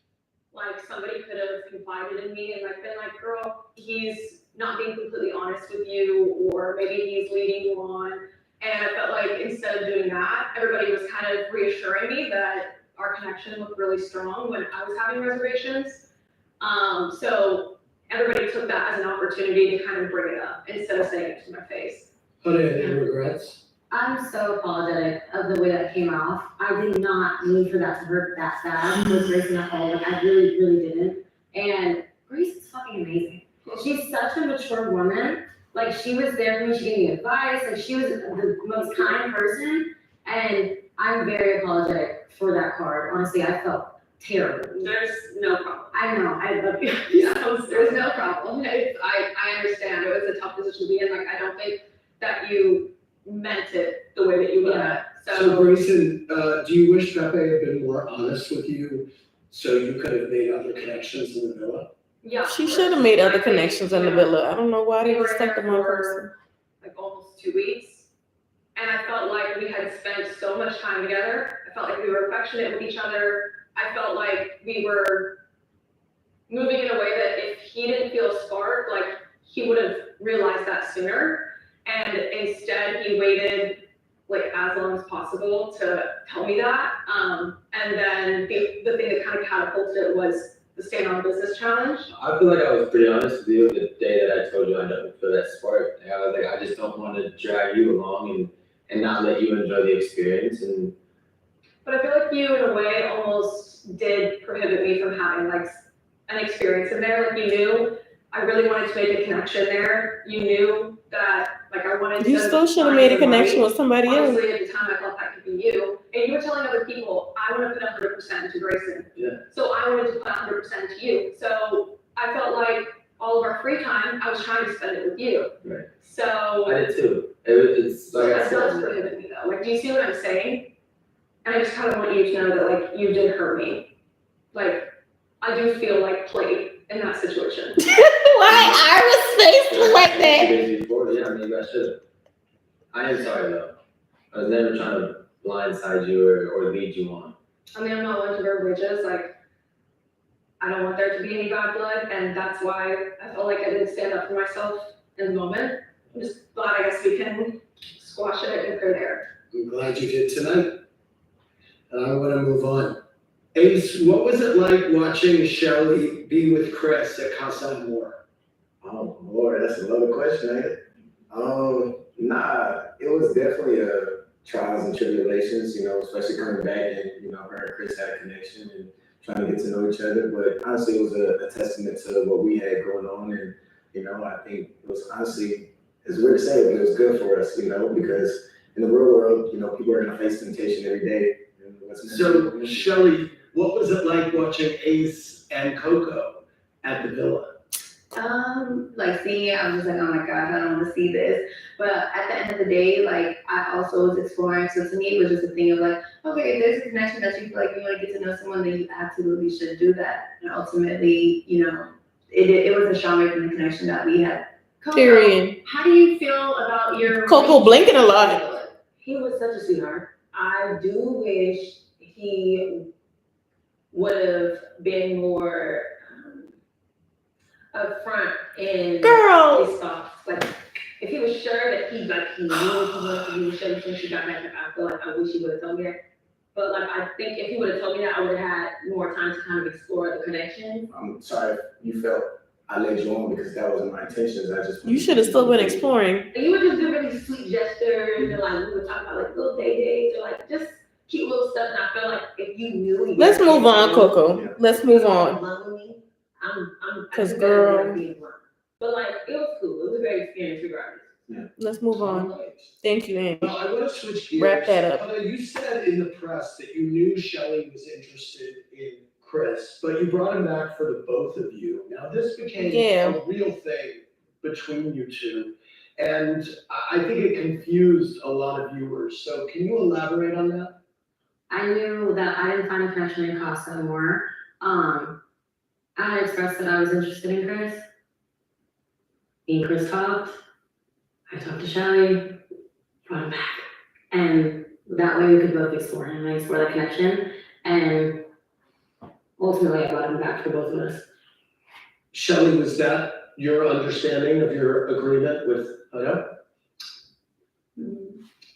like somebody could have confided in me and like been like, girl, he's not being completely honest with you, or maybe he's leading you on. And I felt like instead of doing that, everybody was kind of reassuring me that our connection looked really strong when I was having reservations. So everybody took that as an opportunity to kind of bring it up instead of saying it to my face. Huda, any regrets? I'm so apologetic of the way that came off. I did not mean for that to hurt that bad with Grayson at all. Like, I really, really didn't. And Grace is fucking amazing. She's such a mature woman. Like, she was there for me. She gave me advice. Like, she was the most kind person. And I'm very apologetic for that card. Honestly, I felt terrible. There's no problem. I know. I love you. There's no problem. I understand. It was a tough position to be in. Like, I don't think that you meant it the way that you meant it. So Grayson, do you wish Pepe had been more honest with you so you could have made other connections in the villa? Yeah. She should have made other connections in the villa. I don't know why they We were just stuck to there one for, person. like almost 2 weeks. And I felt like we had spent so much time together. I felt like we were affectionate with each other. I felt like we were moving in a way that if he didn't feel a spark, like he would have realized that sooner. And instead he waited like as long as possible to tell me that. And then the thing that kind of catapulted it was the Stand on Business Challenge. I feel like I was pretty honest with you the day that I told you I don't feel that spark. Like, I was like, I just don't want to drag you along and not let you enjoy the experience. And But I feel like you, in a way, almost did prohibit me from having like an experience in there. Like you knew I really wanted to make a connection there. You knew that like I wanted to. You still should have made a connection with somebody else. Honestly, at the time, I thought that could be you. And you were telling other people, I want to put 100% into Grayson. Yeah. So I wanted to put 100% into you. So I felt like all of our free time, I was trying to spend it with you. Right. So. I did too. It's like I That does said. prohibit me though. Like, do you see what I'm saying? And I just kind of want you to know that like you did hurt me. Like, I do feel like played in that situation. Why Ira's face look like that? 2 days before, yeah, I mean, I should have. I am sorry though. I was never trying to blindside you or lead you on. I mean, I'm not one to burn bridges. Like, I don't want there to be any bad blood, and that's why I felt like I didn't stand up for myself in the moment. I'm just glad I guess we can squash it and clear the air. I'm glad you did tonight. And I want to move on. Ace, what was it like watching Shelly be with Chris at Casa Amor? Oh Lord, that's another question, ain't it? Nah, it was definitely a trials and tribulations, you know, especially coming back and, you know, her and Chris had a connection and trying to get to know each other. But honestly, it was a testament to what we had going on. And, you know, I think it was honestly, it's weird to say, but it was good for us, you know, because in the real world, you know, people are going to face temptation every day. So, Shelly, what was it like watching Ace and Coco at the villa? Like seeing it, I'm just like, oh my gosh, I don't want to see this. But at the end of the day, like I also was exploring. So to me, it was just a thing of like, okay, if there's a connection that you feel like you want to get to know someone, then you absolutely should do that. And ultimately, you know, it was a strong making the connection that we had. Coco, Period. how do you feel about your Coco blinking a lot. He was such a sweetheart. I do wish he would have been more upfront in Girl. his thoughts. Like, if he was sure that he knew what he wanted to do, sure since she got back, I feel like I wish he would have told me that. But like, I think if he would have told me that, I would have had more time to kind of explore the connection. I'm sorry if you felt I led you on because that wasn't my intentions. I just You should have still been exploring. And you would just do really sweet gestures, and like we would talk about like little dates or like just cute little stuff. And I feel like if you knew, Let's move on, Coco. Let's move on. I'm 'Cause I do girl- better than being blunt. But like it was cool. It was a great experience regardless. Let's move on. Thank you, Andy. Well, I want to switch gears. Wrap that up. Heather, you said in the press that you knew Shelley was interested in Chris, but you brought him back for the both of you. Now, this became Yeah. a real thing between you two, and I think it confused a lot of viewers. So can you elaborate on that? I knew that I didn't find a connection in Costa anymore. I had expressed that I was interested in Chris. Me and Chris talked. I talked to Shelly, brought him back. And that way we could both explore him and explore that connection. And ultimately I brought him back for both of us. Shelley, was that your understanding of your agreement with Huda?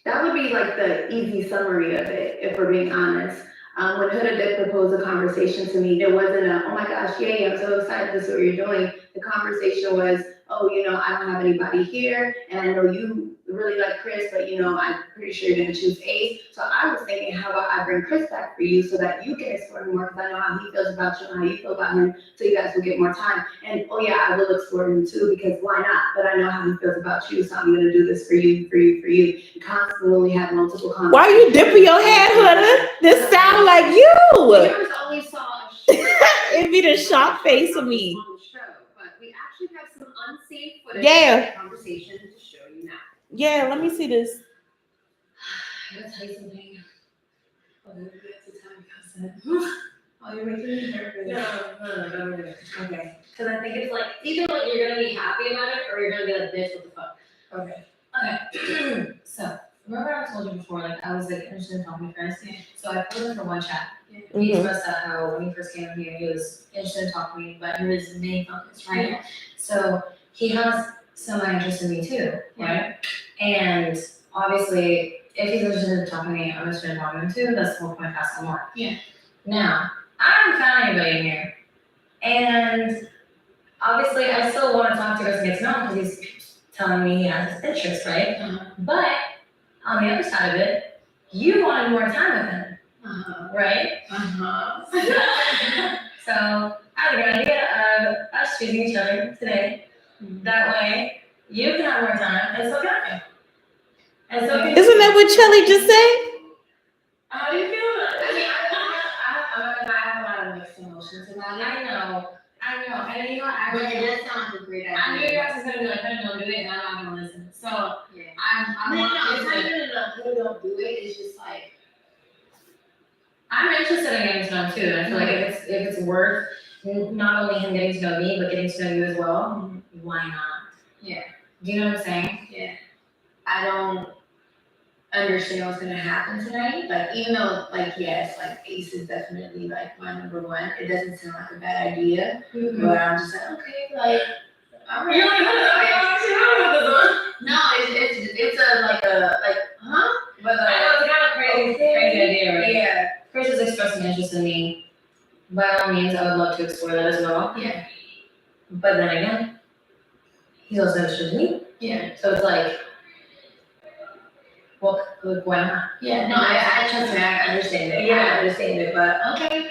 That would be like the easy summary of it, if we're being honest. When Huda did propose a conversation to me, there wasn't a, oh my gosh, yay, I'm so excited, this is what you're doing. The conversation was, oh, you know, I don't have anybody here, and I know you really like Chris, but you know, I'm pretty sure you're gonna choose Ace. So I was thinking, how about I bring Chris back for you so that you can explore him more, because I know how he feels about you and how you feel about him, so you guys will get more time. And oh yeah, I will explore him too, because why not? But I know how he feels about you, so I'm gonna do this for you, for you, for you. And constantly have multiple conversations. Why are you dipping your head, Huda? This sound like you. Viewers only saw a It'd be the shock face of me. on the show, but we actually have some unseen footage Yeah. of the conversation to show you now. Yeah, let me see this. I gotta tell you something. Oh, you're making me nervous. No. Okay. Because I think it's like, either like you're gonna be happy about it or you're gonna be like, bitch, what the fuck? Okay. So, remember I told you before, like, I was like interested in talking to Chris? So I put him for one chat. He Mhm. expressed that how when he first came here, he was interested in talking to me, but he was main focus, right? So he has semi interest in me too, right? And obviously, if he's interested in talking to me, I'm interested in talking to him too. That's the whole point of Pascal Moore. Yeah. Now, I haven't found anybody in here, and obviously, I still want to talk to Chris and get to know him because he's telling me he has his interest, right? But on the other side of it, you wanted more time with him, right? So I had a good idea of us choosing each other today. That way, you can have more time, and so can I. And so can Isn't that what Chelly just said? How do you feel about it? I mean, I have a lot of mixed emotions about it. I know. And you know, But it does sound like a great idea. I knew you guys was gonna be like, "Hey, don't do it," and I'm not gonna listen. So Yeah. I'm No, not it's not listening. even enough, who don't do it, it's just like, I'm interested in getting to know him too. And I feel like if it's worth not only him getting to know me, but getting to know you as well, why not? Yeah. Do you know what I'm saying? yeah. I don't understand what's gonna happen tonight, like, even though, like, yes, like, Ace is definitely, like, my number one, it doesn't sound like a bad idea, but I'm just like, okay, like, all right. You're like, No, it's a, like, huh? But, I know, it's kind of crazy idea, right? Yeah, Chris is expressing interest in me. By all means, I would love to explore that as well. yeah, But then again, he's also interested in me. yeah, So it's like, well, why not? yeah, no, I trust me, I understand it, Yeah. I understand it, but, okay.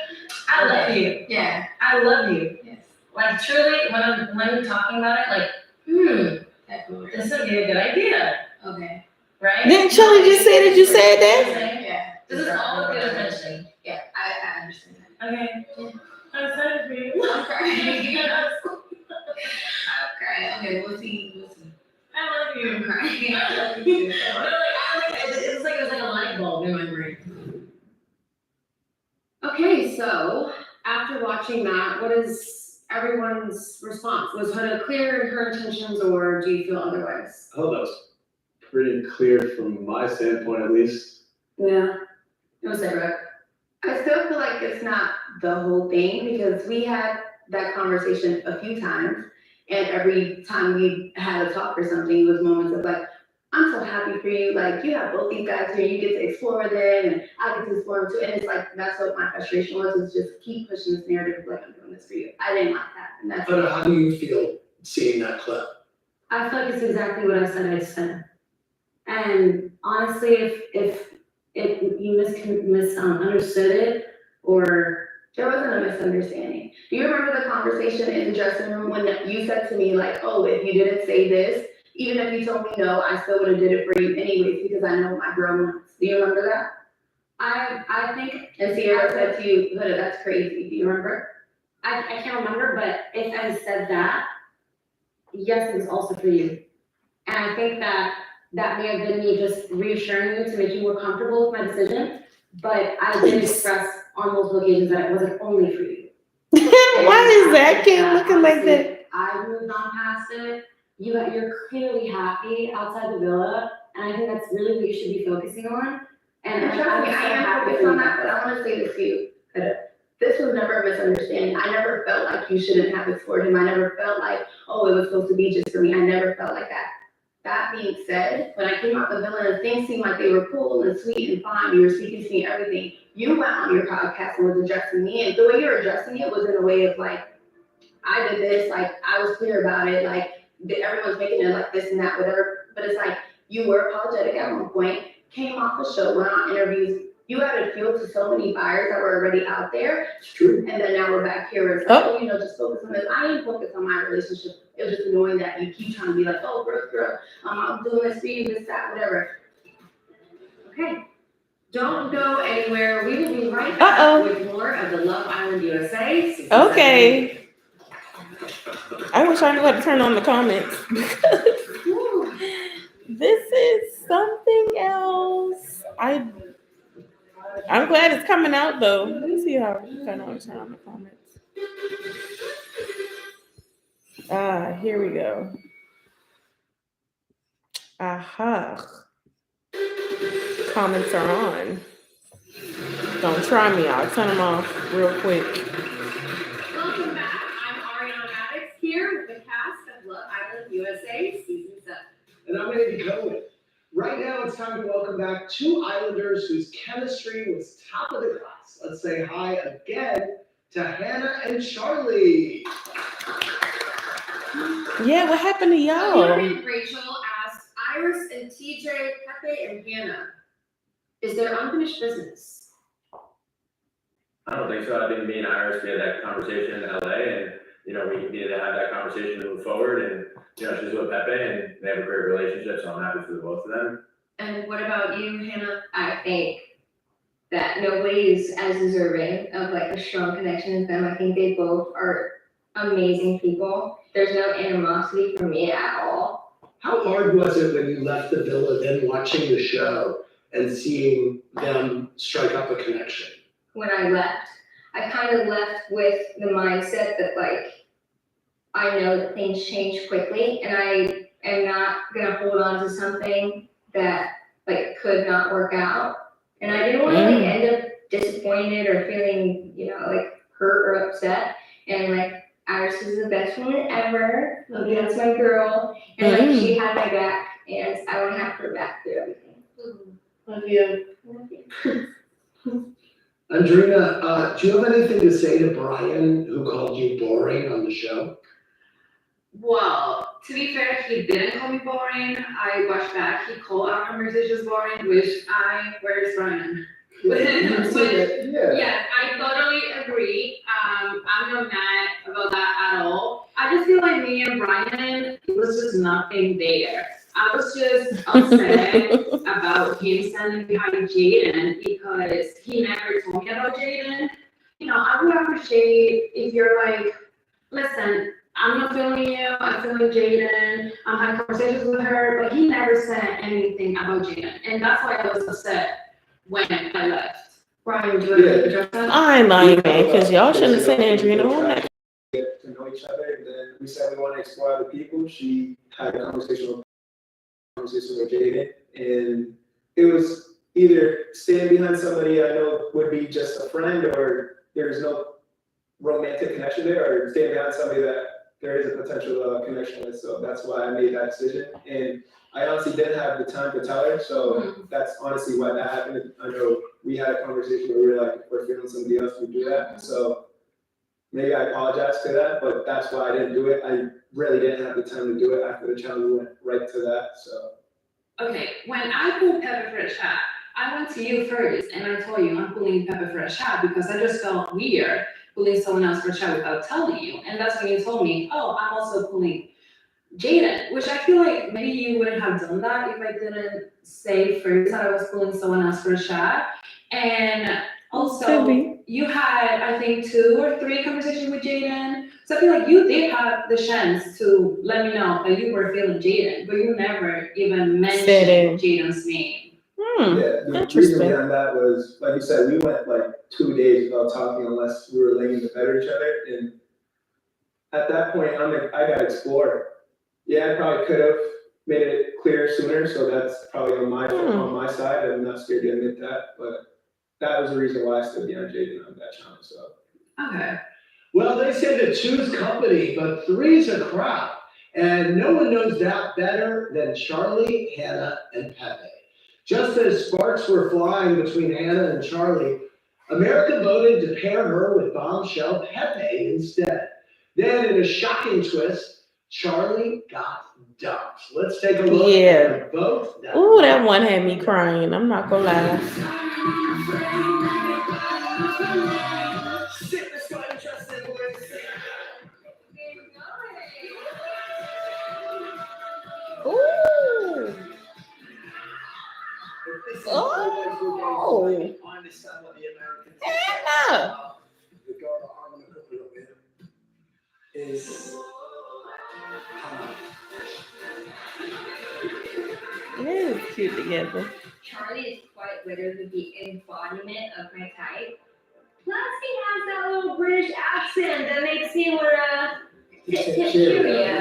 I love you. Yeah, I love you. yes, Like truly, when I'm talking about it, like, definitely, this would be a good idea, okay, right? Didn't Chelly just say that you said that? yeah. This is all good attention. Yeah, I understand that. Okay. I'm excited for you. I'm crying. Okay, we'll see. I love you. I love you too. It was like a light bulb in my brain. Okay, so after watching that, what is everyone's response? Was Huda clear in her intentions, or do you feel otherwise? I thought that was pretty clear from my standpoint, at least. Yeah. It was like, I still feel like it's not the whole thing because we had that conversation a few times, and every time we had a talk or something, it was moments of like, I'm so happy for you. Like, you have both these guys here, you get to explore them, and I get to explore them too. And it's like, that's what my frustration was, is just keep pushing this narrative of like, I'm doing this for you. I didn't like that. And that's But how do you feel seeing that clip? I feel like it's exactly what I said I'd said. And honestly, if you misunderstood it, or there wasn't a misunderstanding. Do you remember the conversation in the dressing room when you said to me like, oh, if you didn't say this, even if you told me no, I still would have did it for you anyways because I know what my girl wants. Do you remember that? I think, And Sierra said to you, Huda, that's crazy. Do you remember? I can't remember, but if I said that, yes, it was also for you. And I think that may have been me just reassuring you to make you more comfortable with my decision. But I did express on multiple occasions that it wasn't only for you. Why is that kid looking like that? I moved on past it. You're clearly happy outside the villa, and I think that's really what you should be focusing on. And And trust me, I am focused on that, but I want to say this to you. This was never a misunderstanding. I never felt like you shouldn't have explored him. I never felt like, oh, it was supposed to be just for me. I never felt like that. That being said, when I came out the villa and things seemed like they were cool and sweet and fine, you were speaking to me, everything, you went on your podcast and was addressing me. And the way you were addressing it was in a way of like, I did this, like, I was clear about it, like, everyone's making it like this and that, whatever. But it's like, you were apologetic at one point, came off the show, went on interviews. You had appealed to so many buyers that were already out there. It's true. And then now we're back here. It's like, oh, just focus on this. I ain't focused on my relationship. It was just annoying that you keep trying to be like, oh, girl, I'm doing this for you, this, that, whatever. Okay, don't go anywhere. We will be right back with more of the Love Island USA. Season Okay. I wish I knew how to turn on the comments. This is something else. I'm glad it's coming out though. Let me see how I turn on the comments. Here we go. Aha. Comments are on. Don't try me. I'll turn them off real quick. Welcome back. I'm Ariana Maddox here with the cast of Love Island USA Season 7. And I'm Andy Cohen. Right now, it's time to welcome back two Islanders whose chemistry was top of the class. Let's say hi again to Hannah and Charlie. Yeah, what happened to y'all? Lauren and Rachel asked Iris and TJ, Pepe and Hannah, is there unfinished business? I don't think so. I think me and Iris, we had that conversation in LA, and, we needed to have that conversation to move forward, and, she's with Pepe, and they have a great relationship, so I'm happy for the both of them. And what about you, Hannah? I think that nobody is as deserving of like a strong connection with them. I think they both are amazing people. There's no animosity from me at all. How hard was it when you left the villa, then watching the show and seeing them strike up a connection? When I left, I kind of left with the mindset that like, I know that things change quickly, and I am not gonna hold on to something that like could not work out. And I didn't want to like end up disappointed or feeling, like hurt or upset. And like Iris is the best woman ever. Like, that's my girl, and like she had my back, and I would have her back through everything. Love you. Andrina, do you have anything to say to Brian, who called you boring on the show? Well, to be fair, he didn't call me boring. I watched back. He called our conversations boring, where's Brian? Yes, I totally agree. I'm not mad about that at all. I just feel like me and Brian, it was just nothing there. I was just upset about him standing behind Jaden because he never told me about Jaden. I would appreciate if you're like, listen, I'm not feeling you, I'm feeling Jaden, I'm having conversations with her, but he never said anything about Jaden. And that's why I was upset when I left. Brian, do you want to address that? I ain't lying, man, because y'all shouldn't have sent Andrea home. Get to know each other, and then we said we want to explore other people. She had a conversation with Jaden, and it was either staying behind somebody I know would be just a friend, or there's no romantic connection there, or staying behind somebody that there is a potential connection with. So that's why I made that decision, and I honestly didn't have the time to tell her, so that's honestly why that happened. I know we had a conversation where we were like, if we're feeling somebody else, we do that. So maybe I apologize for that, but that's why I didn't do it. I really didn't have the time to do it after the challenge. We went right to that, so. Okay, when I pulled Pepper for a chat, I went to you first and I told you I'm pulling Pepper for a chat because I just felt weird pulling someone else for a chat without telling you. And that's when you told me, oh, I'm also pulling Jaden, which I feel like maybe you wouldn't have done that if I didn't say first that I was pulling someone else for a chat. And also, you had, I think, 2 or 3 conversations with Jaden. So I feel like you did have the chance to let me know that you were feeling Jaden, but you never even mentioned Jaden's name. Yeah, the reason behind that was, like you said, we went like 2 days without talking unless we were laying in the bed with each other. And at that point, I'm like, I gotta explore. Yeah, I probably could have made it clear sooner, so that's probably on my side. I'm not scared to admit that, but that was the reason why I stood behind Jaden on that challenge. So. Okay. Well, they say that 2's company, but 3's a crowd. And no one knows that better than Charlie, Hannah, and Pepe. Just as sparks were flying between Hannah and Charlie, America voted to pair her with bombshell Pepe instead. Then, in a shocking twist, Charlie got dumped. Let's take a look at the vote. Ooh, that one had me crying. I'm not gonna lie. Ooh. Oh. Anna. They're cute together. Charlie is quite literally the embodiment of my type. Plus, he has that little British accent that makes me want to cheerio.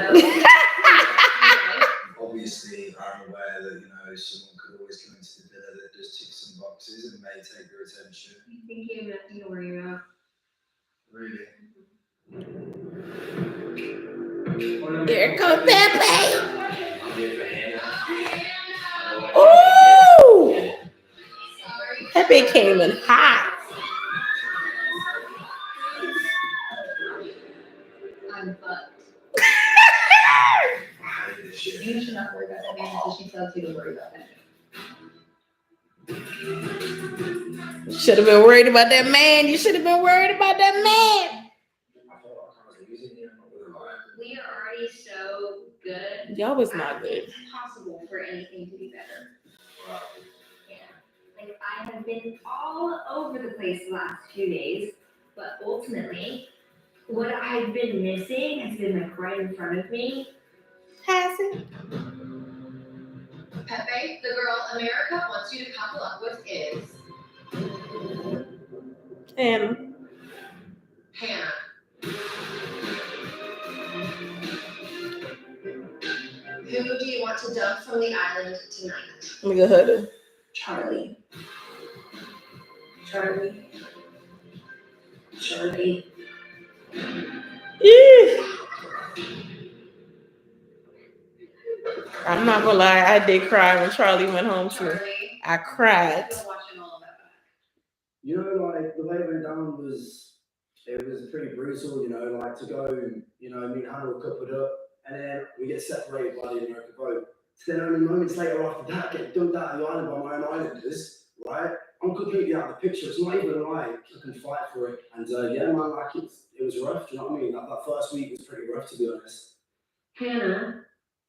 Obviously, I'm aware that, someone could always come into the villa that does tick some boxes and may take your attention. I think you have nothing to worry about. Really? There goes Pepe. I'm here for Hannah. Ooh! Pepe came in hot. I'm fucked. You should not worry about that man until she tells you to worry about that. Should have been worried about that man. You should have been worried about that man. We are already so good. Y'all was not good. It's possible for anything to be better. Yeah. Like, I have been all over the place the last few days, but ultimately, what I've been missing has been like right in front of me. Has it? Pepe, the girl America wants you to couple up with is And Hannah. Who do you want to dump from the island tonight? let me go ahead and Charlie. I'm not gonna lie, I did cry when Charlie went home too. I cried. Like the way it went down was pretty brutal, like to go, me and Hannah were coupled up, and then we get separated by the American vote. So then only moments later after that, get dumped out of the island by my own islanders, right? I'm completely out of the picture. It's not even like I can fight for it. And yeah, man, like it was rough, do you know what I mean? That first week was pretty rough, to be honest. Hannah,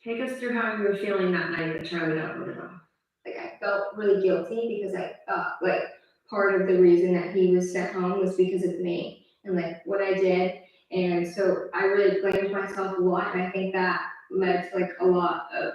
take us through how you were feeling that night that Charlie got voted off. Like, I felt really guilty because I thought, like, part of the reason that he was sent home was because of me and, like, what I did. And so I really blamed myself a lot, and I think that led to like a lot of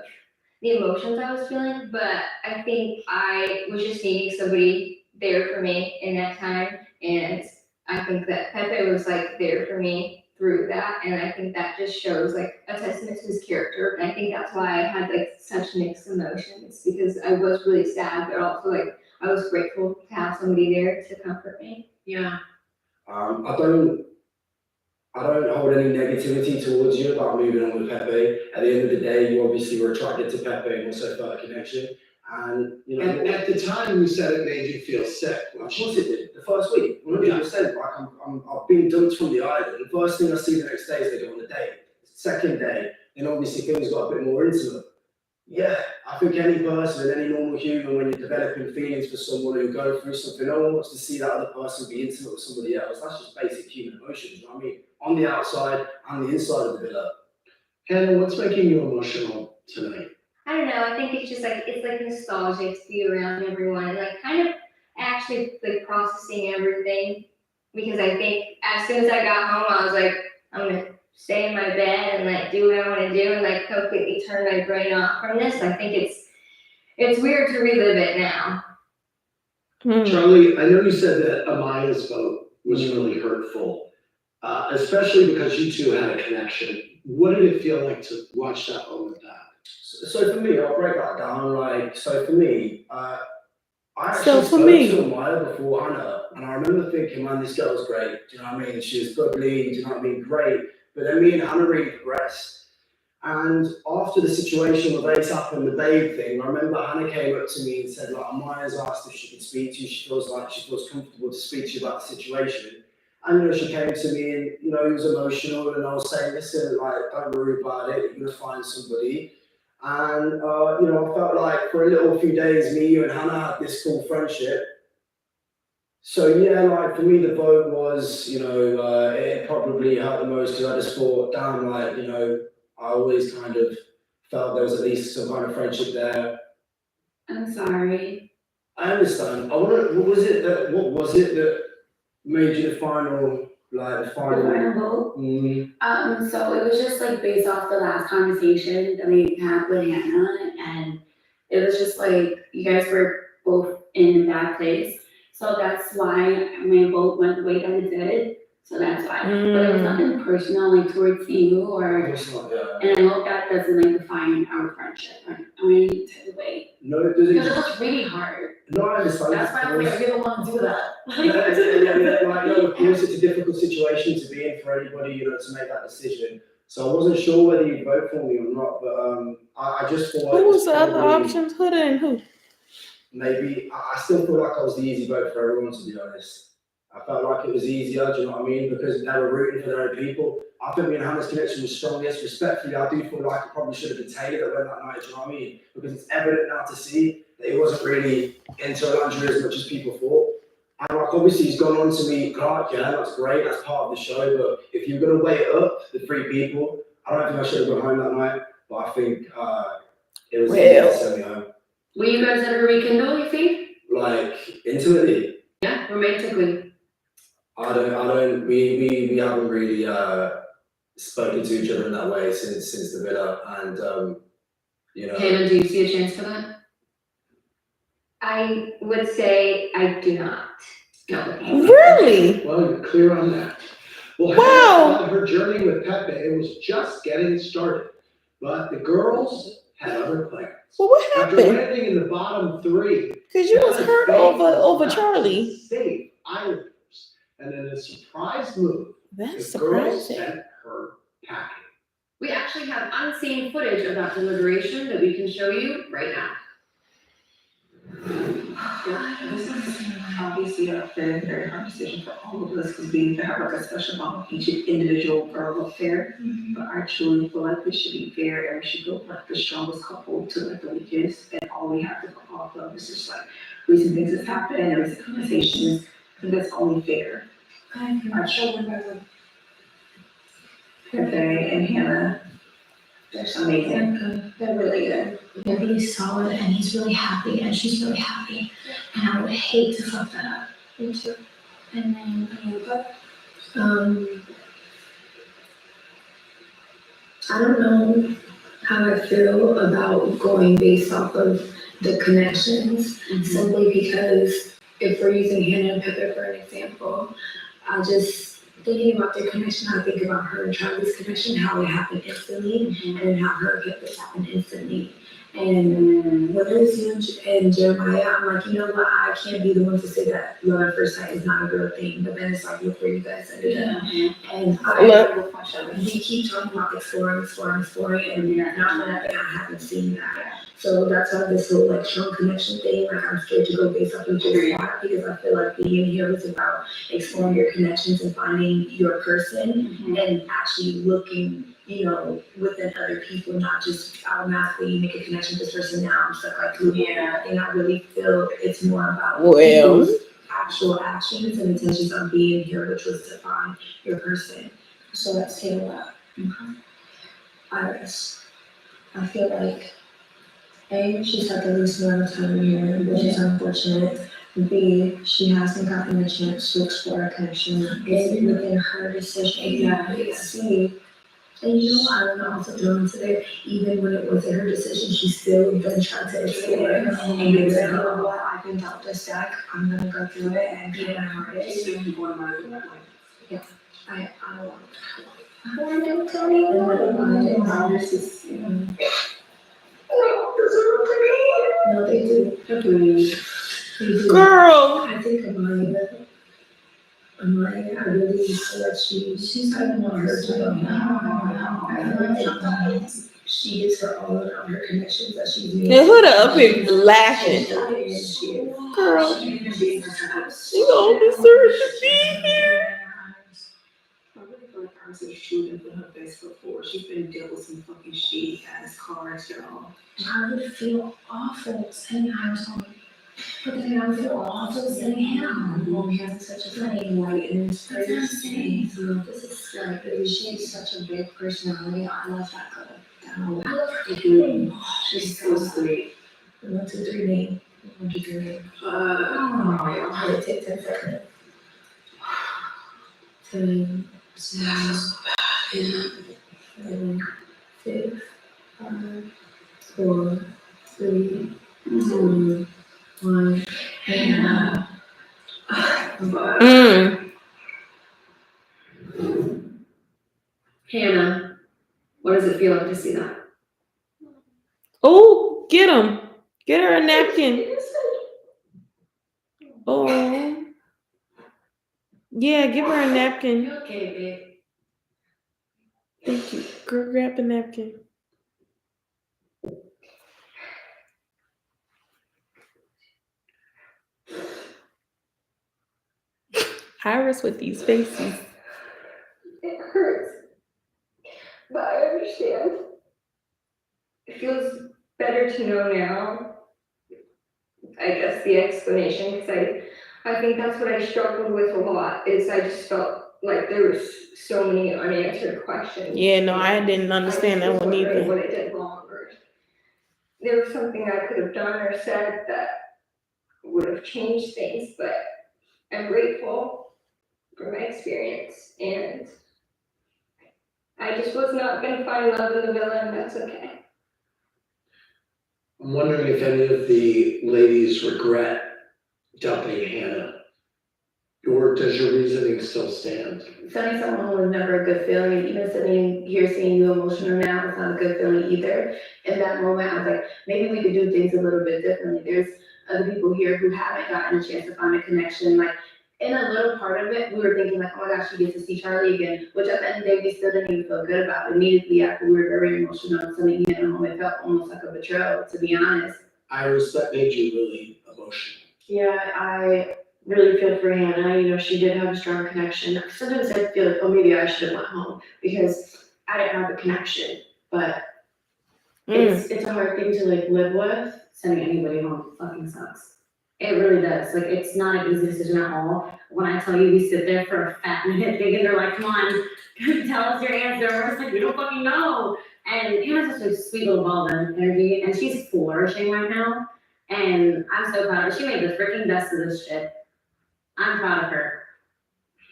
the emotions I was feeling. But I think I was just needing somebody there for me in that time, and I think that Pepe was like there for me through that, and I think that just shows like a testament to his character. And I think that's why I had like such mixed emotions, because I was really sad, but also like I was grateful to have somebody there to comfort me. Yeah. I don't hold any negativity towards you about moving on with Pepe. At the end of the day, you obviously were attracted to Pepe and also felt a connection. And you know, And at the time, you said it made you feel sick. of course it did. The first week, 100%. Like I've been dumped from the island. The first thing I see the next day is they go on a date. Second day, then obviously things got a bit more intimate. Yeah, I think any person, any normal human, when you're developing feelings for someone who go through something, no one wants to see that other person be intimate with somebody else. That's just basic human emotions. You know what I mean? On the outside and the inside of the villa. Hannah, what's making you emotional tonight? I don't know, I think it's just like, it's like nostalgic to be around everyone and like kind of actually like processing everything. Because I think as soon as I got home, I was like, I'm gonna stay in my bed and like do what I wanna do and like completely turn my brain off from this. I think it's weird to relive it now. Charlie, I know you said that Amaya's vote was really hurtful, especially because you two had a connection. What did it feel like to watch that moment back? So for me, I'll break that down. Like, so for me, I So actually for spoke me- to Amaya before Hannah, and I remember thinking, man, this girl's great. Do you know what I mean? She was bubbly. Do you know what I mean? Great. But then me and Hannah really progressed. And after the situation with ASAP and the babe thing, I remember Hannah came up to me and said, like, Amaya's asked if she can speak to you. She feels comfortable to speak to you about the situation. And, you know, she came to me and, you know, he was emotional, and I was saying, listen, like, don't worry about it. You're going to find somebody. And, you know, I felt like for a little few days, me, you and Hannah had this cool friendship. So, yeah, like, for me, the vote was, you know, it probably hurt the most because I just thought, damn, like, you know, I always kind of felt there was at least some kind of friendship there. I'm sorry. I understand. What was it that made you the final, like, the final? The final vote? Mm. So it was just like based off the last conversation that we had with Hannah, and it was just like you guys were both in a bad place. So that's why my vote went the way that it did. So that's why. But it was nothing personal, like towards you or. It's not, yeah. And I hope that doesn't like define our friendship or any type of way. No, it doesn't. Because it was really hard. No, I understand. That's why we don't want to do that. Yeah, like, no, of course, it's a difficult situation to be in for anybody, you know, to make that decision. So I wasn't sure whether you'd vote for me or not, but I just thought. Who was the other probably- options? Huda and who? Maybe I still feel like I was the easy vote for everyone, to be honest. I felt like it was easier, do you know what I mean? Because they were rooting for their own people. I think me and Hannah's connection was strongest. Respectfully, I do feel like it probably should have been Taylor that went that night, do you know what I mean? Because it's evident now to see that he wasn't really into Alandria as much as people thought. And like obviously he's gone on to meet Clark, yeah, that's great, that's part of the show, but if you're gonna weigh it up, the three people, I don't think I should have gone home that night, but I think it was easy to send me home. Will you guys ever rekindle, you think? Like intimately. Yeah, romantically. We haven't really spoken to each other in that way since the villa, and you know. Hannah, do you see a chance for that? I would say I do not. No. Really? Well, you're clear on that. Well, Wow. Hannah, her journey with Pepe was just getting started, but the girls had other plans. Well, what After happened? landing in the bottom three, Because you was Hannah's hurt faith over was Charlie. to save Islanders, and in a surprise move, That's the girls surprising. sent her packing. We actually have unseen footage of that deliberation that we can show you right now. This is obviously a very, very hard decision for all of us because we have like a special bond with each individual borough affair. But I truly feel like we should be fair and we should go like the strongest couple to like the weakest. And all we have to go off of is just like recent things that's happened and recent conversations. I think that's only fair. Our children, Pepe and Hannah, they're so amazing. They're really good. They're really solid and he's really happy and she's really happy. And I would hate to fuck that up. Me too. And then, I don't know how I feel about going based off of the connections, simply because if we're using Hannah and Pepper for an example, I just thinking about their connection, I think about her and Charlie's connection, how it happened instantly, and how her and Pepper's happened instantly. And when it was you and Jeremiah, I'm like, you know what, I can't be the one to say that love at first sight is not a real thing, but then it's like, look where you guys ended up. And we keep talking about exploring, and not that I haven't seen that. So that's why this whole like strong connection thing, like I'm scared to go based off of just that, because I feel like being here is about exploring your connections and finding your person and actually looking, you know, within other people, not just automatically make a connection with this person. Now I'm stuck like, yeah. And I really feel it's more about people's actual actions and intentions of being here, which was to find your person. So let's take that. Iris, I feel like A, she's had the least amount of time here, which is unfortunate. B, she hasn't gotten a chance to explore a connection within her decision. C, and you know what, I don't know, also thrown into there, even when it wasn't her decision, she still then tried to explore it. And you said, you know what, I've been dealt this deck, I'm gonna go through it and get my hardest. Yeah, I don't want to. Don't tell me what this is, you know. No, they do. They do. Girl. I think Amaya, I really feel like she's kind of want her to go now. I think she gets her all in on her connections that she's made. And Huda up here laughing. Girl, she gonna deserve to be here. I really feel like I was a shooting for her best before. She's been dealt with some fucking shit ass cards, y'all. And I would feel awful sending Iris home. But then I would feel awful sending him home. Well, he has such a funny light in his face. So this is like, she's such a big personality. I love that girl. I love her. She's so sweet. 1, 2, 3 name. 1, 2, 3 name. I'll have to take 10 seconds. 10, 6, 7, 6, 5, 4, 3, 2, 1. And Hannah, what does it feel like to see that? Oh, get him. Get her a napkin. Oh. Yeah, give her a napkin. Okay, babe. Thank you. Girl, grab the napkin. Iris with these faces. It hurts, but I understand. It feels better to know now, I guess, the explanation, because I think that's what I struggled with a lot, is I just felt like there was so many unanswered questions. Yeah, no, I didn't understand that one either. What I did wrong, or there was something I could have done or said that would have changed things, but I'm grateful for my experience, and I just was not gonna find love in the villa, and that's okay. I'm wondering if any of the ladies regret dumping Hannah, or does your reasoning still stand? Sending someone home was never a good feeling, and even sitting here seeing you emotional now, it's not a good feeling either. In that moment, I was like, maybe we could do things a little bit differently. There's other people here who haven't gotten a chance to find a connection. Like, in a little part of it, we were thinking like, oh my gosh, she gets to see Charlie again, which at the end of the day, we still didn't even feel good about. Immediately after, we were very emotional, sending him home. It felt almost like a betrayal, to be honest. Iris, that made you really emotional. Yeah, I really feel for Hannah. You know, she did have a strong connection. Sometimes I feel like, oh, maybe I should have went home because I didn't have a connection. But it's a hard thing to like live with. Sending anybody home fucking sucks. It really does. Like, it's not an easy decision at all. When I tell you, we sit there for a fat minute thinking, they're like, come on, tell us your answer. We're just like, we don't fucking know. And Hannah's such a sweet little ball of energy, and she's flourishing right now. And I'm so proud of her. She made the freaking best of this shit. I'm proud of her.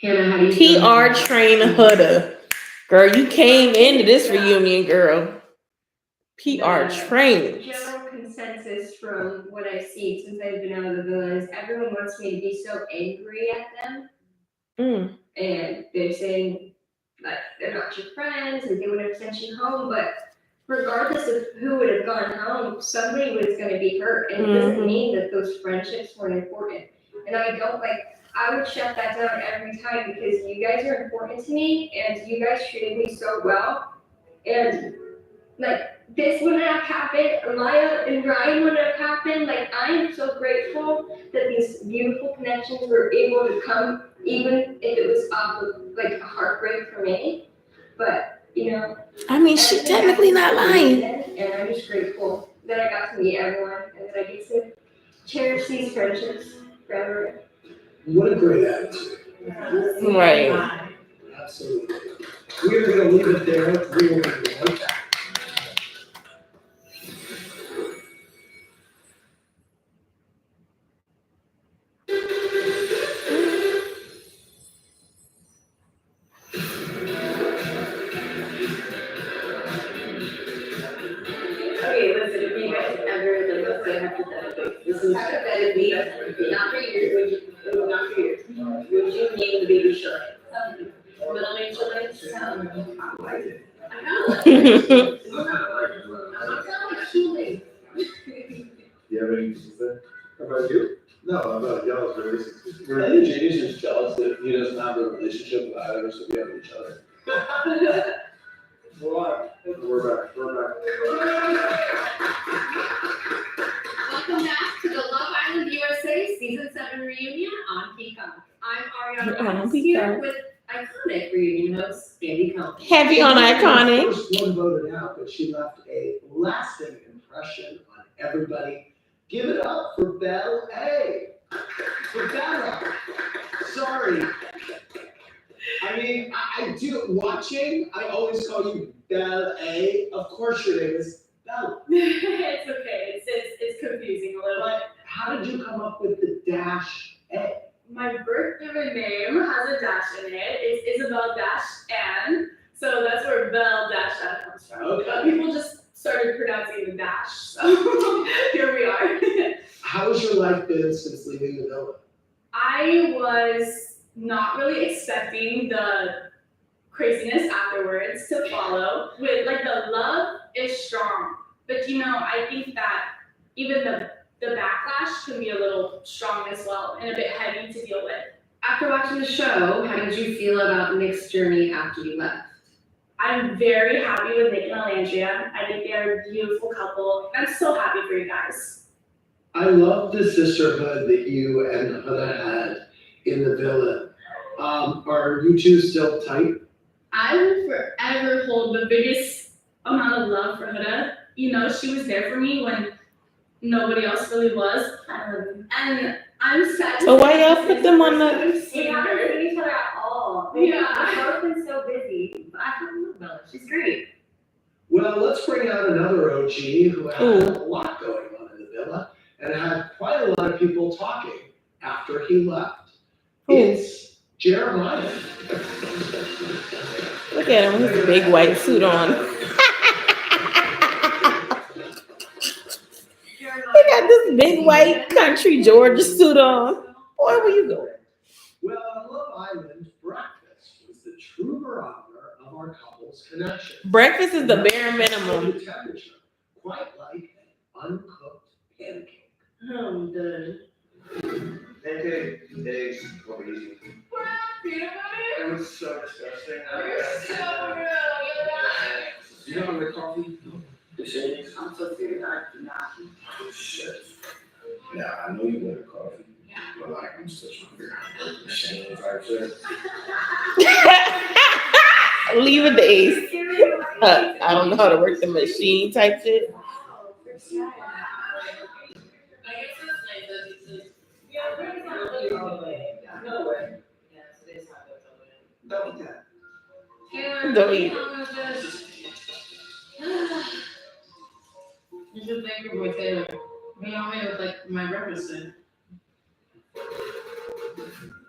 Hannah, how do you feel? PR train Huda. Girl, you came into this reunion, girl. PR The trained. general consensus from what I've seen since I've been out of the villa is everyone wants me to be so angry at them. And they're saying like they're not your friends and they would have sent you home, but regardless of who would have gone home, somebody was gonna be hurt. And it doesn't mean that those friendships weren't important. And I would shut that down every time because you guys are important to me and you guys treated me so well. And like this wouldn't have happened, Maya and Ryan wouldn't have happened. Like I am so grateful that these beautiful connections were able to come, even if it was off of like a heartbreak for me. But you know, I mean, she's technically not lying. And I'm just grateful that I got to meet everyone and that I get to cherish these friendships forever. What a great attitude. Right. Absolutely. We're gonna leave it there. We will be right back. Okay, listen, if you guys ever, like, let's say hypothetically, this is hypothetically, not for you, not for you. Would you name the baby Shirley? Middle name Shirley? I like it. I know. I'm not like Shirley. You have anything to say? About you? No, about y'all's relationship. I think JD's just jealous that he doesn't have a relationship with either, so we have each other. We're back. Welcome back to the Love Island USA Season 7 reunion on Peacock. I'm Ariana On Adams here Peacock. with iconic reunion host Andy Cohen. Heavy on iconic. First one voted out, but she left a lasting impression on everybody. Give it up for Belle A. For Bella. Sorry. I mean, I do, watching, I always call you Belle A. Of course your name is Bella. It's okay, it's confusing a little bit. How did you come up with the dash A? My birth given name has a dash in it. It's Isabel Ann. So that's where Belle Ann comes from. Okay. But people just started pronouncing the dash. So here we are. How has your life been since leaving the villa? I was not really expecting the craziness afterwards to follow. With like the love is strong. But you know, I think that even the backlash can be a little strong as well and a bit heavy to deal with. After watching the show, how did you feel about Nick's journey after you left? I'm very happy with Nick and Alandria. I think they are a beautiful couple. I'm so happy for you guys. I love the sisterhood that you and Huda had in the villa. Are you two still tight? I will forever hold the biggest amount of love for Huda. You know, she was there for me when nobody else really was. And I'm sad. So why y'all put them on the? We haven't seen each other at all. Yeah, I've both been so busy. But I love Bella. She's great. Well, let's bring out another OG who had a lot going on in the villa and had quite a lot of people talking after he left. It's Jeremiah. Look at him with his big white suit on. He got this big white country Georgia suit on. Boy, where you going? Well, on Love Island, breakfast was the true barometer of our couple's connection. Breakfast is the bare minimum. The temperature, quite like an uncooked pancake. Oh, good. Pancake, eggs, what we eat. It was so disgusting. You don't have the coffee? The shakes? I'm so serious. I do not. Oh, shit. Yeah, I know you want a coffee. But like, I'm such a weird machine type shit. Leave it to Ace. I don't know how to work the machine type shit. Don't eat. You should thank your boy Taylor. Me on me with like my breakfast thing.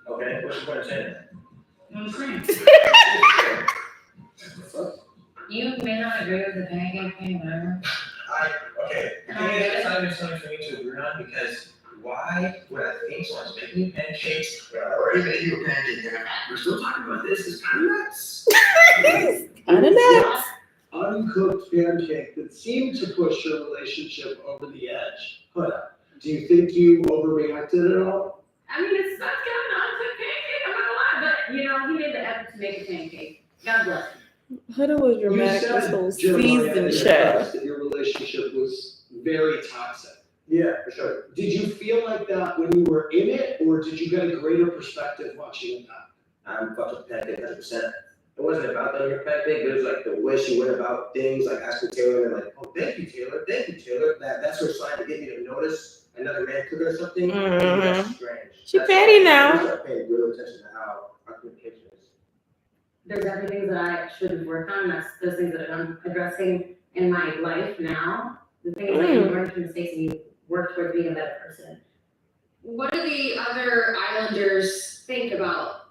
Okay, what's your point of saying that? You know what I'm saying? You may not agree with the pancake thing, whatever. Okay, I think it's not even something for me to agree on, because why would I think someone's making you pancakes, or even making you a pancake, and we're still talking about this, is kind of nuts. Kind of nuts. Uncooked pancake that seemed to push your relationship over the edge. But do you think you overreacted at all? I mean, it's not kind of uncooked pancake, I'm not gonna lie, but, you know, he made the effort to make a pancake. God bless him. Huda was dramatic this whole season, child. That your relationship was very toxic. Yeah, for sure. Did you feel like that when you were in it, or did you get a greater perspective watching it back? I'm fucked with pancake 100%. It wasn't about the pancake, but it was like the way she went about things, like asking Taylor, and like, oh, thank you, Taylor. That's her sign to get me to notice another man cooking or something. Mhm. That's strange. She petty now. I start paying real attention to how our communication is. There's other things that I should work on, that's those things that I'm addressing in my life now. The thing is that you learn from mistakes and you work towards being a better person. What do the other Islanders think about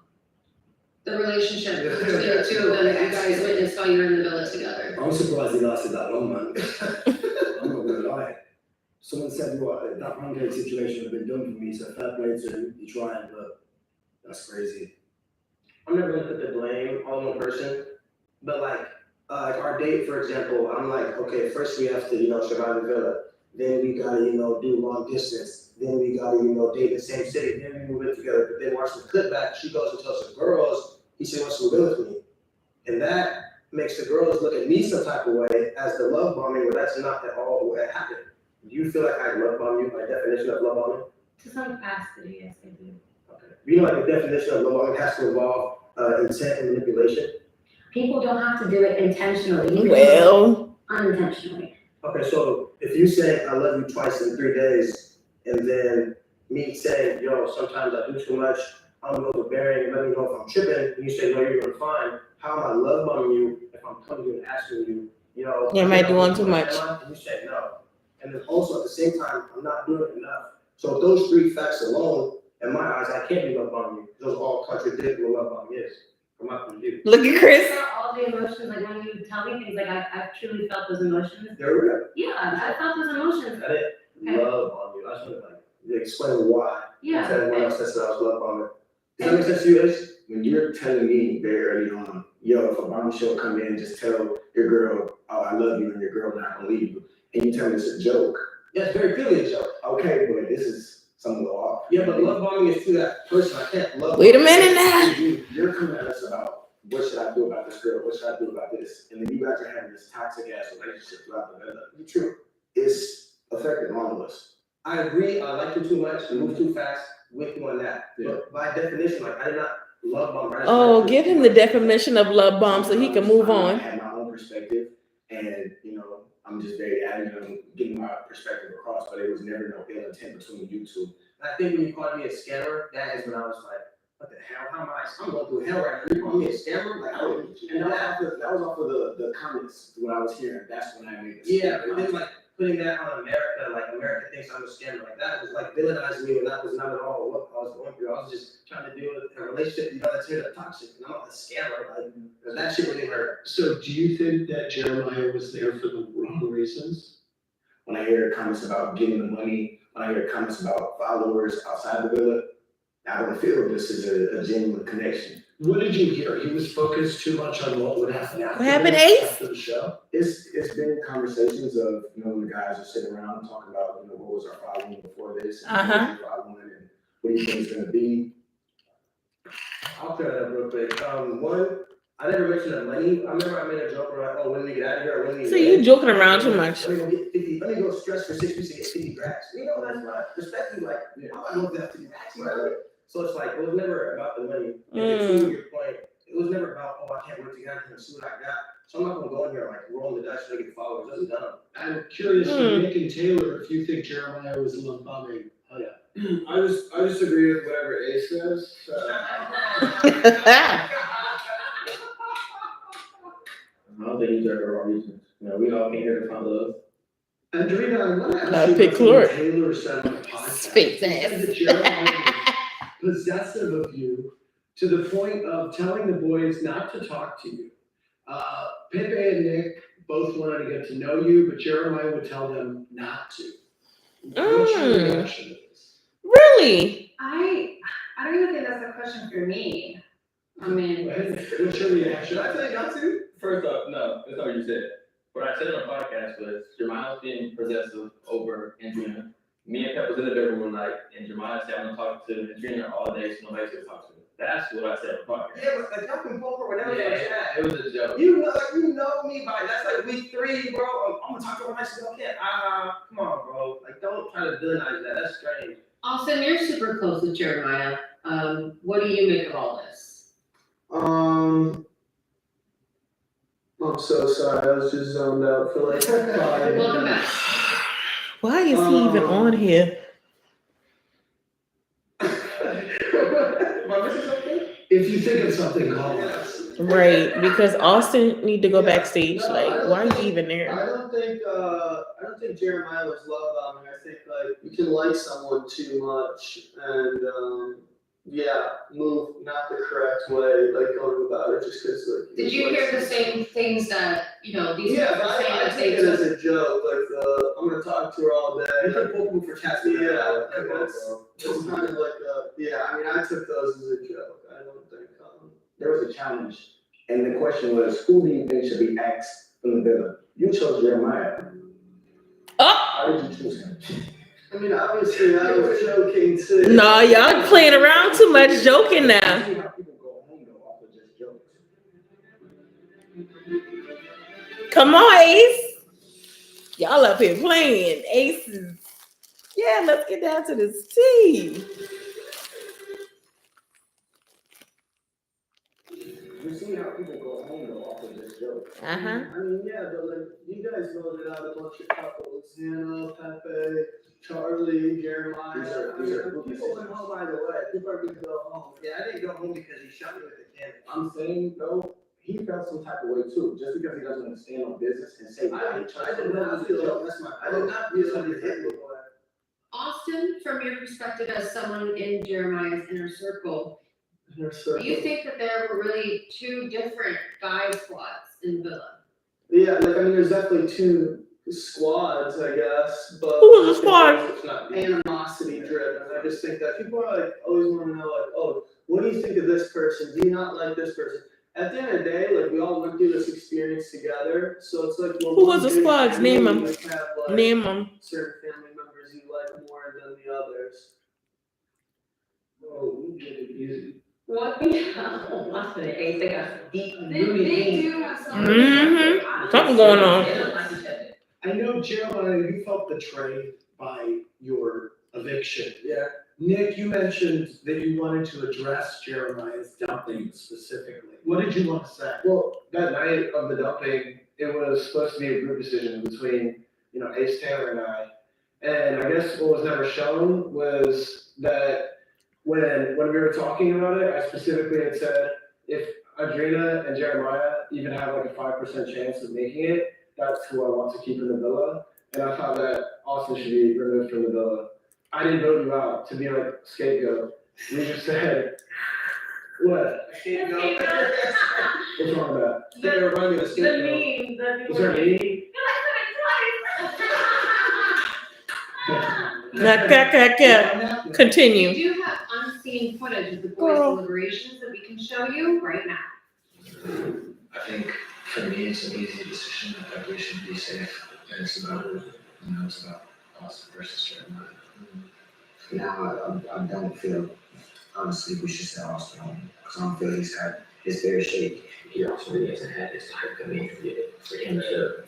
the relationship between the two of them that you guys witnessed while you were in the villa together? I'm surprised it lasted that long, man. I'm not gonna lie. Someone said what that pancake situation had been done for me, so fair play to him. You trying, but that's crazy. I'm never gonna put the blame on one person, but like our date, for example, I'm like, okay, first we have to, survive the villa. Then we gotta, do long distance. Then we gotta, date in the same city. Then we move in together. But then watch the clip back, she goes and tells the girls, he said wants to move in with me. And that makes the girls look at me some type of way as the love bombing, where that's not at all what happened. Do you feel like I love bomb you, by definition of love bombing? To some capacity, yes, I do. Okay. You know, like the definition of love bombing has to involve intent and manipulation. People don't have to do it intentionally. You can Well. do it unintentionally. Okay, so if you say I love you twice in 3 days, and then me saying, sometimes I do too much, I'm overbearing, let me know if I'm tripping, and you say, no, you're doing fine, how am I love bombing you if I'm coming to you and asking you, You might be doing too much. And you say no. And then also at the same time, I'm not doing enough. So if those three facts alone, in my eyes, I can't be love bombing you. Those all contradict what love bombing is, from my point of view. Look at Chris. All the emotions, like when you tell me things, like I've truly felt those emotions. They're real. Yeah, I felt those emotions. I didn't love bomb you. I just want to explain why. Yeah. Instead of when else that I was love bombing. Does that make sense to you, Ace? When you're telling me very early on, if a bomb show come in, just tell your girl, oh, I love you, and your girl not gonna leave you, and you tell me it's a joke. Yeah, it's very clearly a joke. Okay, but this is something to go off. Yeah, but love bombing is to that person. I can't love. Wait a minute now. You're coming at us about what should I do about this girl? What should I do about this? And then you guys are having this toxic ass relationship throughout the villa. True. It's affecting all of us. I agree. I like you too much. Move too fast. With you on that. Yeah. But by definition, like I did not love bomb. Right? Oh, give him the definition of love bomb so he can move I on. have my own perspective, and I'm just very adamant on getting my perspective across. But it was never no ill intent between you two. I think when you called me a scammer, that is when I was like, what the hell? How am I? I'm going through hell right now. You call me a scammer? Like, And that was off of the comments when I was hearing. That's when I made the yeah, but then like putting that on America, like America thinks I'm a scammer, like that was like villainizing me, and that was not at all what I was going through. I was just trying to deal with a relationship, that's here that's toxic, and I'm not a scammer, like that shit really hurt. So do you think that Jeremiah was there for the wrong reasons? When I hear comments about getting the money, when I hear comments about followers outside the villa, I don't feel this is a genuine connection. What did you hear? He was focused too much on what would happen after. What happened, Ace? After the show. It's been conversations of when the guys are sitting around talking about what was our following before this, and Uh-huh. what do you think it's gonna be? I'll clear that up real quick. One, I never mentioned the money. I remember I made a joke where like, oh, when we get out of here, or when we So you joking around too much. Let me go get 50. Let me go stress for 6 weeks to get 50 grams. That's my perspective. Like, I'm not going to have 50 grams. So it's like, it was never about the money. And to your point, it was never about, oh, I can't work together and see what I got. So I'm not going to go in here like rolling the dice trying to get followers. That's done. I'm curious for Nick and Taylor if you think Jeremiah was love bombing. Oh yeah. I just agree with whatever Ace says. I don't think these are the wrong reasons. We all came here to find love. And Dorina, I want to ask you pick about something Lord. Taylor said on the podcast. Face He said that Jeremiah was possessive of you to the point of telling the boys not to talk to you. Pepe and Nick both wanted to get to know you, but Jeremiah would tell them not to. What's your reaction to this? Really? I don't even think that's a question for me. I mean, What's your reaction? Should I tell you not to? First off, no, that's not what you said. What I said on the podcast was Jeremiah was being possessive over Andrina. Me and Pep was in the bedroom one night, and Jeremiah said, I'm gonna talk to Andrina all day, so nobody's gonna talk to her. That's what I said on the podcast. Yeah, but like y'all can pull her whenever you chat. It was a joke. You know me by that's like week 3, bro. I'm gonna talk to her when I still can. Come on, bro. Like don't try to villainize that. That's strange. Austin, you're super close with Jeremiah. What do you make of all this? I'm so sorry. I was just zoned out for like 5 minutes. Welcome back. Why is he even on here? If you think of something, call us. Right, because Austin need to go backstage. Like, why are you even there? I don't think Jeremiah was love bombing. I think like you can like someone too much and move not the correct way, like going about it just because like. Did you hear the same things that, these Yeah, people but are saying I that take they it as took? a joke. Like I'm gonna talk to her all day. You can pull them for testing. Yeah, it's kind of like I mean, I took those as a joke. I don't think. There was a challenge, and the question was, who do you think should be axed from the villa? You chose Jeremiah. How did you choose him? I mean, obviously, I was joking too. No, y'all playing around too much, joking now. Come on, Ace. Y'all up here playing aces. Yeah, let's get down to this tea. You see how people go home though off of this joke. Uh-huh. I mean, yeah, but like you guys voted out a bunch of couples, Hannah, Pepe, Charlie, Jeremiah. These are People went home either way. People are gonna go home. Yeah, I didn't go home because he shot me with the cannon. I'm saying though, he felt some type of way too, just because he doesn't understand on business and say. I did not feel that's my. I did not feel something hit me. Austin, from your perspective as someone in Jeremiah's inner circle, do you think that there were really 2 different guy squads in Villa? Yeah, like I mean, there's definitely 2 squads, I guess, but. Who was the squad? It's not animosity driven. I just think that people are like always want to know like, oh, what do you think of this person? Do you not like this person? At the end of the day, like we all went through this experience together, so it's like. Who was the squads? Name them. Name them. Certain family members you like more than the others. Oh, we get it easy. What the hell? Austin and Ace, they got some deep, they do have some. Mm-hmm. Something going on. They don't like each other. I know, Jeremiah, you felt betrayed by your eviction. Yeah. Nick, you mentioned that you wanted to address Jeremiah's dumping specifically. What did you want to say? Well, that night of the dumping, it was supposed to be a group decision between, Ace Taylor and I. And I guess what was never shown was that when we were talking about it, I specifically had said, if Adrina and Jeremiah even have like a 5% chance of making it, that's who I want to keep in the villa. And I thought that Austin should be removed from the villa. I didn't vote you out to be like scapegoat. You just said, what? Scapegoat. What's wrong with that? They remind me of The scapegoat. meme, Was there a meeting? Continue. We do have unseen footage of the boys' deliberations that we can show you right now. I think for me, it's an easy decision that everybody should be safe. And it's about, it's about Austin versus Jeremiah. Now, I don't feel, honestly, we should send Austin home, because I don't feel he's had his fair shake. He also really hasn't had this type of mean for him to,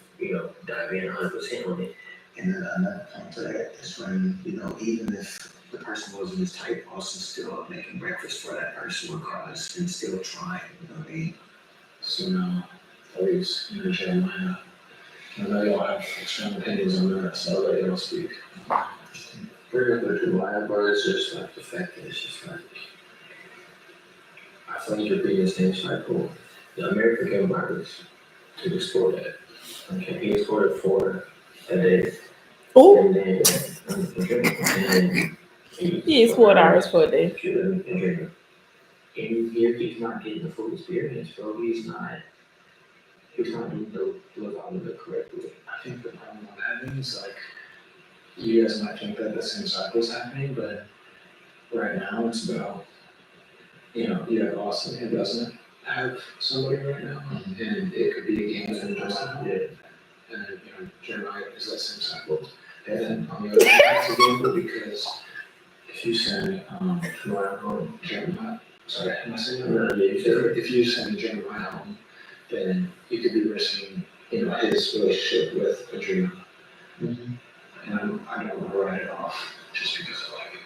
dive in 100% on it. And another point to that is when, even if the person wasn't his type, Austin's still up making breakfast for that person regardless, and still trying, you know what I mean? So now, always, Jeremiah, I know y'all have extreme opinions on that, so I'll let y'all speak. Pretty much with my bro, it's just like the fact that it's just like, I feel like your previous name cycle, the American Game Virus, to just score that. Okay, he scored 4 a day. Oh. And then, He is 4 hours for a day. And here he's not getting the full experience, bro. He's not he's not doing the live out of it correctly. I think the problem I'm having is like, you guys might think that the same cycle is happening, but right now it's about, you know, you have Austin who doesn't have somebody right now, and it could be a game that just and then, you know, Jeremiah is that same cycle. And then on the other hand, it's a gamble because if you send Jeremiah, sorry, am I saying that? If you send Jeremiah home, then you could be risking, you know, his relationship with Adriana. And I don't want to write it off just because of like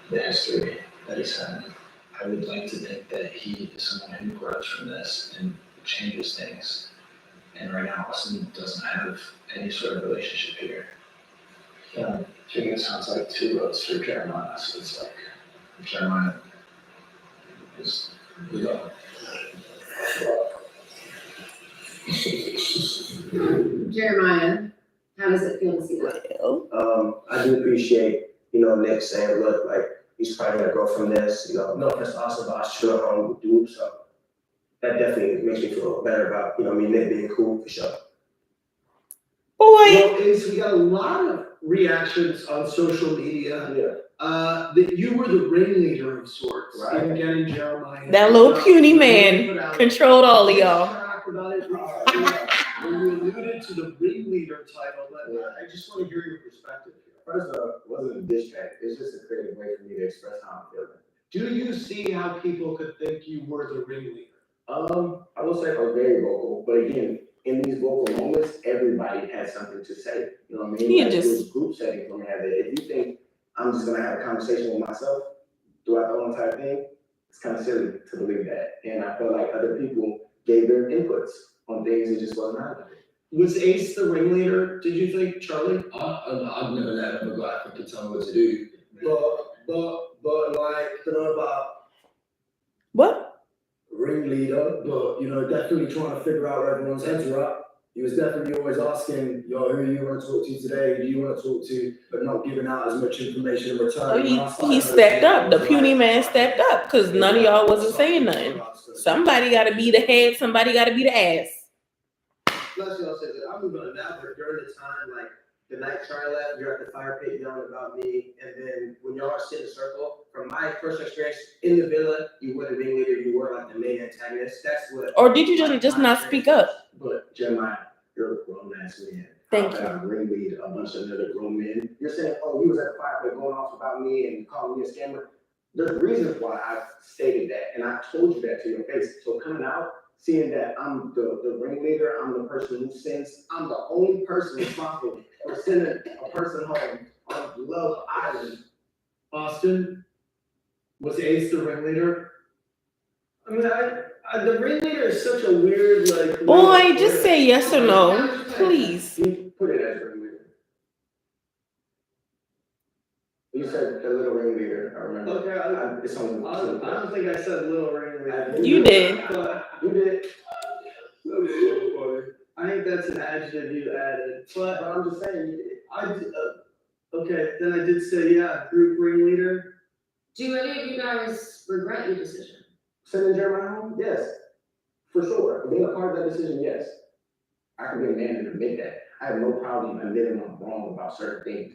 the history that he's had. I would like to think that he is someone who grows from this and changes things. And right now, Austin doesn't have any sort of relationship here. I think it sounds like 2 votes for Jeremiah, so it's like Jeremiah is the dog. Jeremiah, how does it feel to see that? I do appreciate, you know, Nick saying, look, like, he's probably gonna grow from this, you know, no offense to Austin, but I should have home with dude, so that definitely makes me feel better about, you know, me and Nick being cool for sure. Well, Ace, we got a lot of reactions on social media. That you were the ringleader of sorts in getting Jeremiah. That little puny man controlled all of y'all. When you alluded to the ringleader title, I just want to hear your perspective here. First of all, it wasn't a diss track, it's just a creative way for me to express how I'm feeling. Do you see how people could think you were the ringleader? I will say I was very vocal, but again, in these vocal moments, everybody has something to say. You know what I mean? You Like, just- it was group setting for me. If you think I'm just gonna have a conversation with myself throughout the whole entire thing, it's kind of silly to believe that. And I feel like other people gave their inputs on things that just wasn't happening. Was Ace the ringleader, did you think, Charlie? I've never let him go out and tell me what to do. But like, I don't know about what ringleader, but you know, definitely trying to figure out where everyone's heads are at. He was definitely always asking, yo, who you want to talk to today? Who do you want to talk to? But not giving out as much information in return. He stepped up. The puny man stepped up because none of y'all wasn't saying nothing. Somebody got to be the head. Somebody got to be the ass. Plus, you know, I'm gonna elaborate during the time, like the night Charlie left, you're at the fire pit yelling about me, and then when y'all sit in a circle, from my personal experience in the villa, you were the ringleader, you were like the main antagonist. That's what. Or did you just not speak up? But Jeremiah, you're a grown ass man. Thank you. I ringlead a bunch of other grown men. You're saying, oh, he was at the fire pit going off about me and calling me a scammer. There's reasons why I stated that, and I told you that to your face. So coming out, seeing that I'm the ringleader, I'm the person who sends, I'm the only person responsible for sending a person home on Love Island. Austin, was Ace the ringleader? I mean, the ringleader is such a weird, like. Boy, just say yes or no, please. You put it as ringleader. You said the little ringleader, I remember. Okay, it's on the. I don't think I said little ringleader. You did. But you did. I think that's an adjective you added. But I'm just saying. Okay, then I did say, yeah, group ringleader. Do any of you guys regret your decision? Sending Jeremiah home? Yes, for sure. Being a part of that decision, yes. I can be a man and admit that. I have no problem admitting I'm wrong about certain things.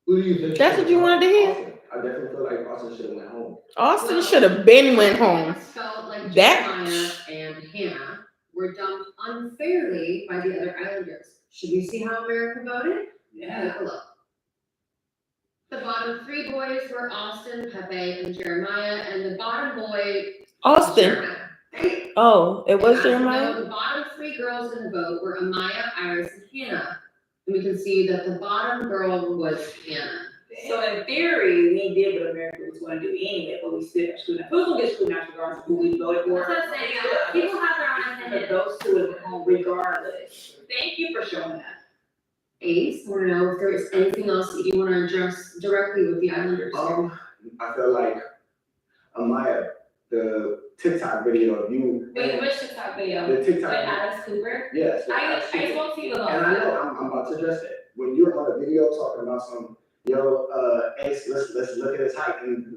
Who do you think? That's what you wanted to hear? I definitely feel like Austin should have went home. Austin should have been went home. I felt like That- Jeremiah and Hannah were dumped unfairly by the other Islanders. Should we see how America voted? Yeah. Take a look. The bottom 3 boys were Austin, Pepe, and Jeremiah, and the bottom boy was Austin. Jeremiah. Oh, it was As you know, Jeremiah? the bottom 3 girls in the vote were Amaya, Iris, and Hannah. And we can see that the bottom girl was Hannah. So in theory, we did what America was going to do anyway, but we still got screwed up. Who's going to get screwed up regardless of who we voted for? That's what I'm saying. People have their own opinion. But those 2 would have home regardless. Thank you for showing that. Ace, want to know if there is anything else that you want to address directly with the Islanders? I feel like Amaya, the TikTok video of you. Wait, which TikTok video? The TikTok. With Alex Cooper? Yes. I spoke to you about And I know, I'm about to address that. When you're on a video talking about some, Ace, let's look at his height. And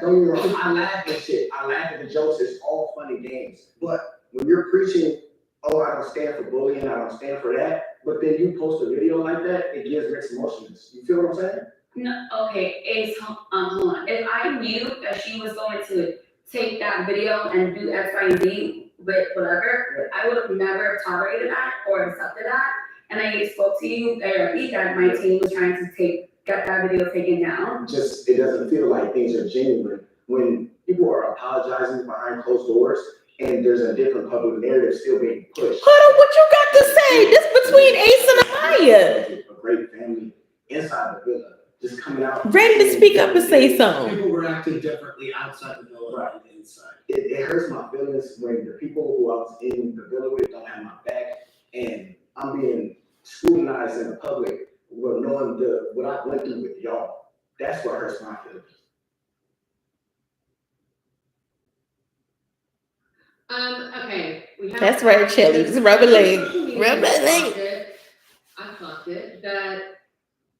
don't get me wrong, I laugh at shit. I laugh at the jokes. It's all funny games. But when you're preaching, oh, I don't stand for bullying, I don't stand for that, but then you post a video like that, it gives mixed emotions. You feel what I'm saying? No, okay, hold on. If I knew that she was going to take that video and do X, Y, and Z with whatever, I would have never tolerated that or accepted that. And I spoke to you, that my team was trying to get that video taken down. Just, it doesn't feel like things are genuine when people are apologizing behind closed doors and there's a different public narrative still being pushed. Hold on, what you got to say? This between Ace and Amaya. A great family inside the villa, just coming out. Ready to speak up and say something. People were acting differently outside the villa than inside. It hurts my feelings when the people who I was in the villa with don't have my back, and I'm being scrutinized in the public with knowing what I went through with y'all. That's what hurts my feelings. Okay, we have. That's right, Shelly. Just rub a leg. Rub a leg. I clocked it, that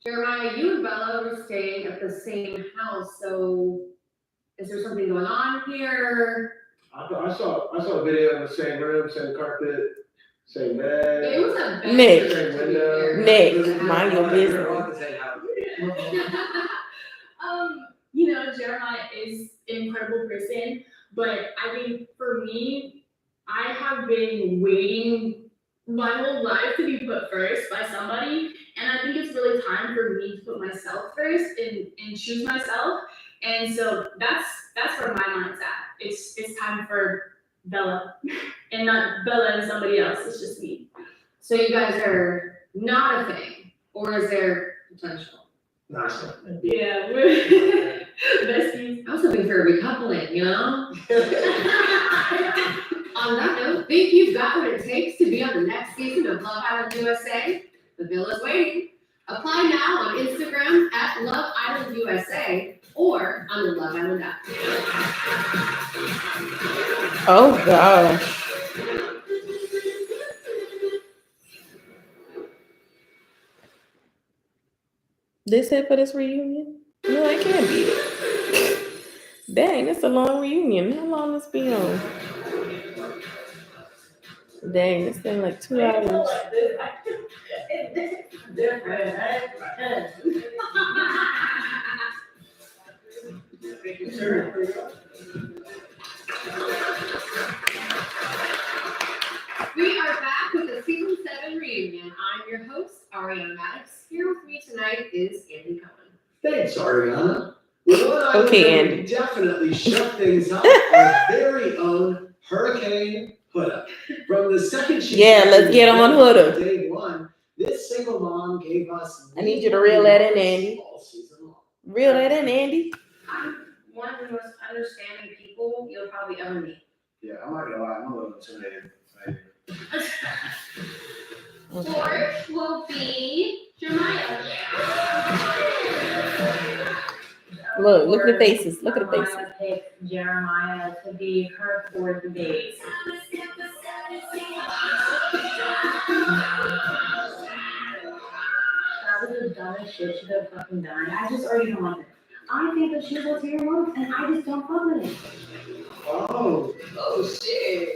Jeremiah, you and Bella were staying at the same house, so is there something going on here? I saw a video in the same room, same carpet, same bed. It was a bed. Nick. Same window. Nick, mind your business. You know, Jeremiah is an incredible person, but I think for me, I have been waiting my whole life to be put first by somebody, and I think it's really time for me to put myself first and choose myself. And so that's where my mind's at. It's time for Bella, and not Bella and somebody else. It's just me. So you guys are not a thing, or is there potential? Yeah, we're besties. I was hoping for a recoupling, you know? On that note, think you've got what it takes to be on the next season of Love Island USA? The Villa's waiting. Apply now on Instagram at Love Island USA or on the Love Island app. Oh gosh. This it for this reunion? No, it can't be it. Dang, it's a long reunion. How long this been on? Dang, it's been like 2 hours. We are back with the season 7 reunion. I'm your host, Ariana Maddox. Here with me tonight is Andy Cohen. Thanks, Ariana. Well, Okay, Andy. Definitely shut things up. Our very own Hurricane Huda. From the second she Let's get on Huda. Day one, this single mom gave us. I need you to reel that in, Andy. All season long. Reel that in, Andy. I'm one of the most understanding people you'll probably ever meet. Yeah, I'm not gonna lie, I'm a little intimidated. Fourth will be Jeremiah. Look at the faces. Look at the faces. I want to pick Jeremiah to be her fourth date. That was the dumbest shit she could have fucking done. I just already don't want it. I think that she's a your mom, and I just don't fuck with it. Oh shit.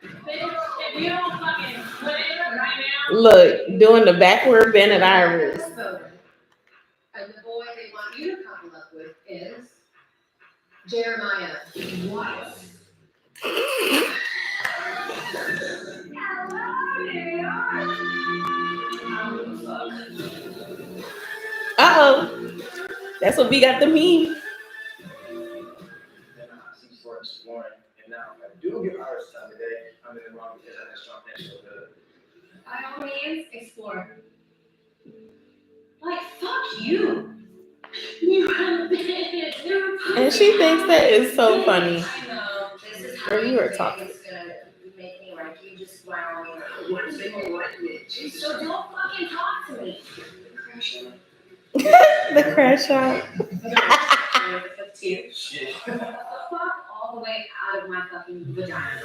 If you don't fucking put it right now. Look, doing the backward bend at Iris. And the boy they want you to couple up with is Jeremiah. What? Uh-oh. That's what we got the meme. And now, if I do get Iris time today, I'm in the wrong because I have a strong connection with her. By all means, explore. Like, fuck you. You have been. And she thinks that is so funny. I know. This is how Girl, you were talking. It's gonna make me like you just wow me. What's make me like you? So don't fucking talk to me. The crash out. Shit. Fuck all the way out of my fucking vagina.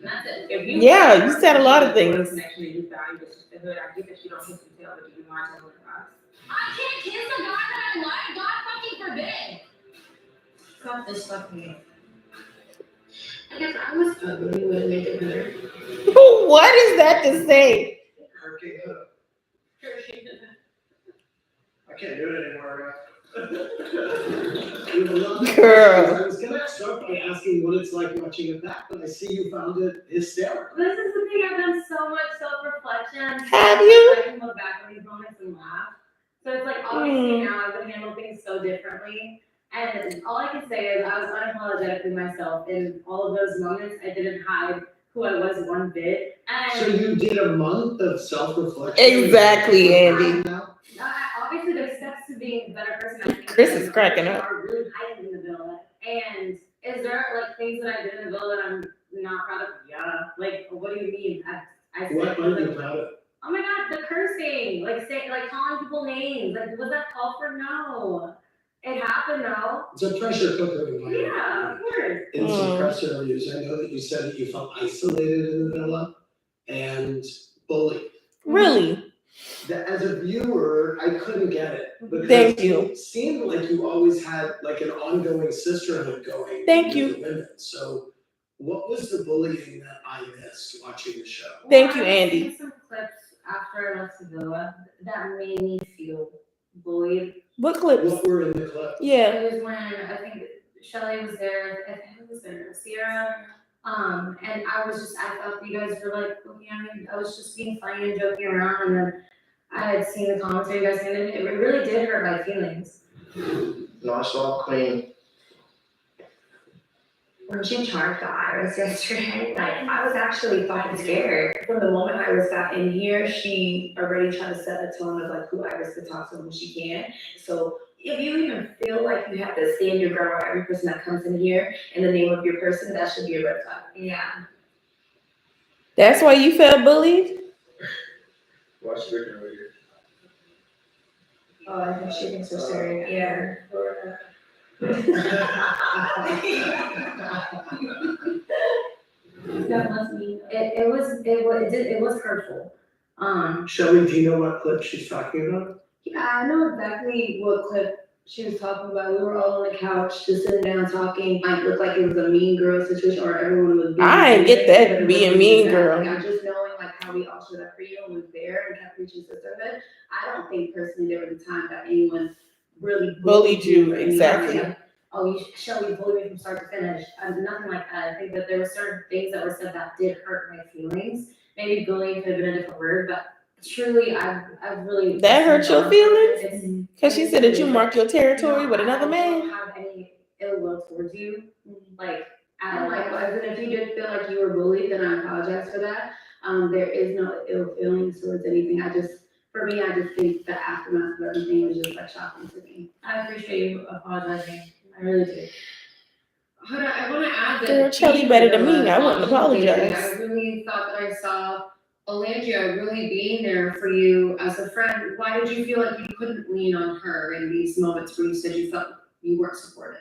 And that's it. If Yeah, you said a lot of things. Connection and you value the sisterhood. I get that you don't kiss and tell, but you do want to tell her. I can't kiss a guy that I like. God fucking forbid. Stop this fucking game. And if I was ugly, would it make it better? What is that to say? Hurricane Hood. I can't do it anymore. Girl. I was gonna start by asking what it's like watching it back, but I see you found it hysterical. This is the thing, I've done so much self-reflection. Have you? I can look back on these moments and laugh. So it's like, obviously now I would handle things so differently. And all I can say is I was unapologetically myself in all of those moments. I didn't hide who I was one bit. So And you did a month of self-reflection? Exactly, Andy. obviously there's steps to being a better person. I think Chris is cracking up. are really hiding in the villa. And is there like things that I did in the villa that I'm not proud of? Yeah. Like, what do you mean? I said, What aren't you like, proud of? oh my God, the cursing, like calling people names. Like, was that called for? No. It happened though. It's a pressure cooker. Yeah, of course. In some press interviews, I know that you said that you felt isolated in the villa and bullied. Really? That as a viewer, I couldn't get it. Because Thank you. It seemed like you always had like an ongoing sisterhood going. Thank with you. the women. So what was the bullying that I missed watching the show? Thank you, I've Andy. seen some clips after I left the villa that made me feel bullied. What clips? What were in the clip? Yeah. It was when I think Shelly was there, I think it was there, Sierra. And I thought you guys were like looking at me. I was just being funny and joking around, and then I had seen the commentary you guys saying it. It really did hurt my feelings. No, I saw Queen. When she charged the Iris yesterday, like I was actually fucking scared. From the moment Iris got in here, she already tried to set a tone of like who Iris could talk to and who she can't. So if you even feel like you have to stand your ground with every person that comes in here in the name of your person, that should be a red flag. Yeah. That's why you felt bullied? Watch Rick and Morty. Oh, I think she thinks we're staring at her. That must mean it was hurtful. Shelly, do you know what clip she's talking about? Yeah, I know exactly what clip she was talking about. We were all on the couch, just sitting down talking. Like, looked like it was a mean girl situation, or everyone was. I didn't get that, but it being wasn't mean that. girl. Like, I'm just knowing like how we all showed up for you and was there and kept preaching sisterhood. I don't think personally there was a time that anyone really Bullied you, or anyone exactly. like, oh, Shelly bullied me from start to finish. Nothing like that. I think that there were certain things that were said that did hurt my feelings. Maybe bullying could have been a different word, but truly, I've really. That hurt your feelings? It's- Because she said that you mark your territory with another I man? don't have any ill will towards you, like, at all. Likewise, and if you did feel like you were bullied, then I apologize for that. There is no ill feelings towards anything. For me, I just think the aftermath of everything was just like shocking to me. I appreciate you apologizing. I really do. Hold on, I wanna add that. Girl, Shelly better than me. I wouldn't apologize. I really thought that I saw Olandria really being there for you as a friend. Why did you feel like you couldn't lean on her in these moments where you said you felt you weren't supported?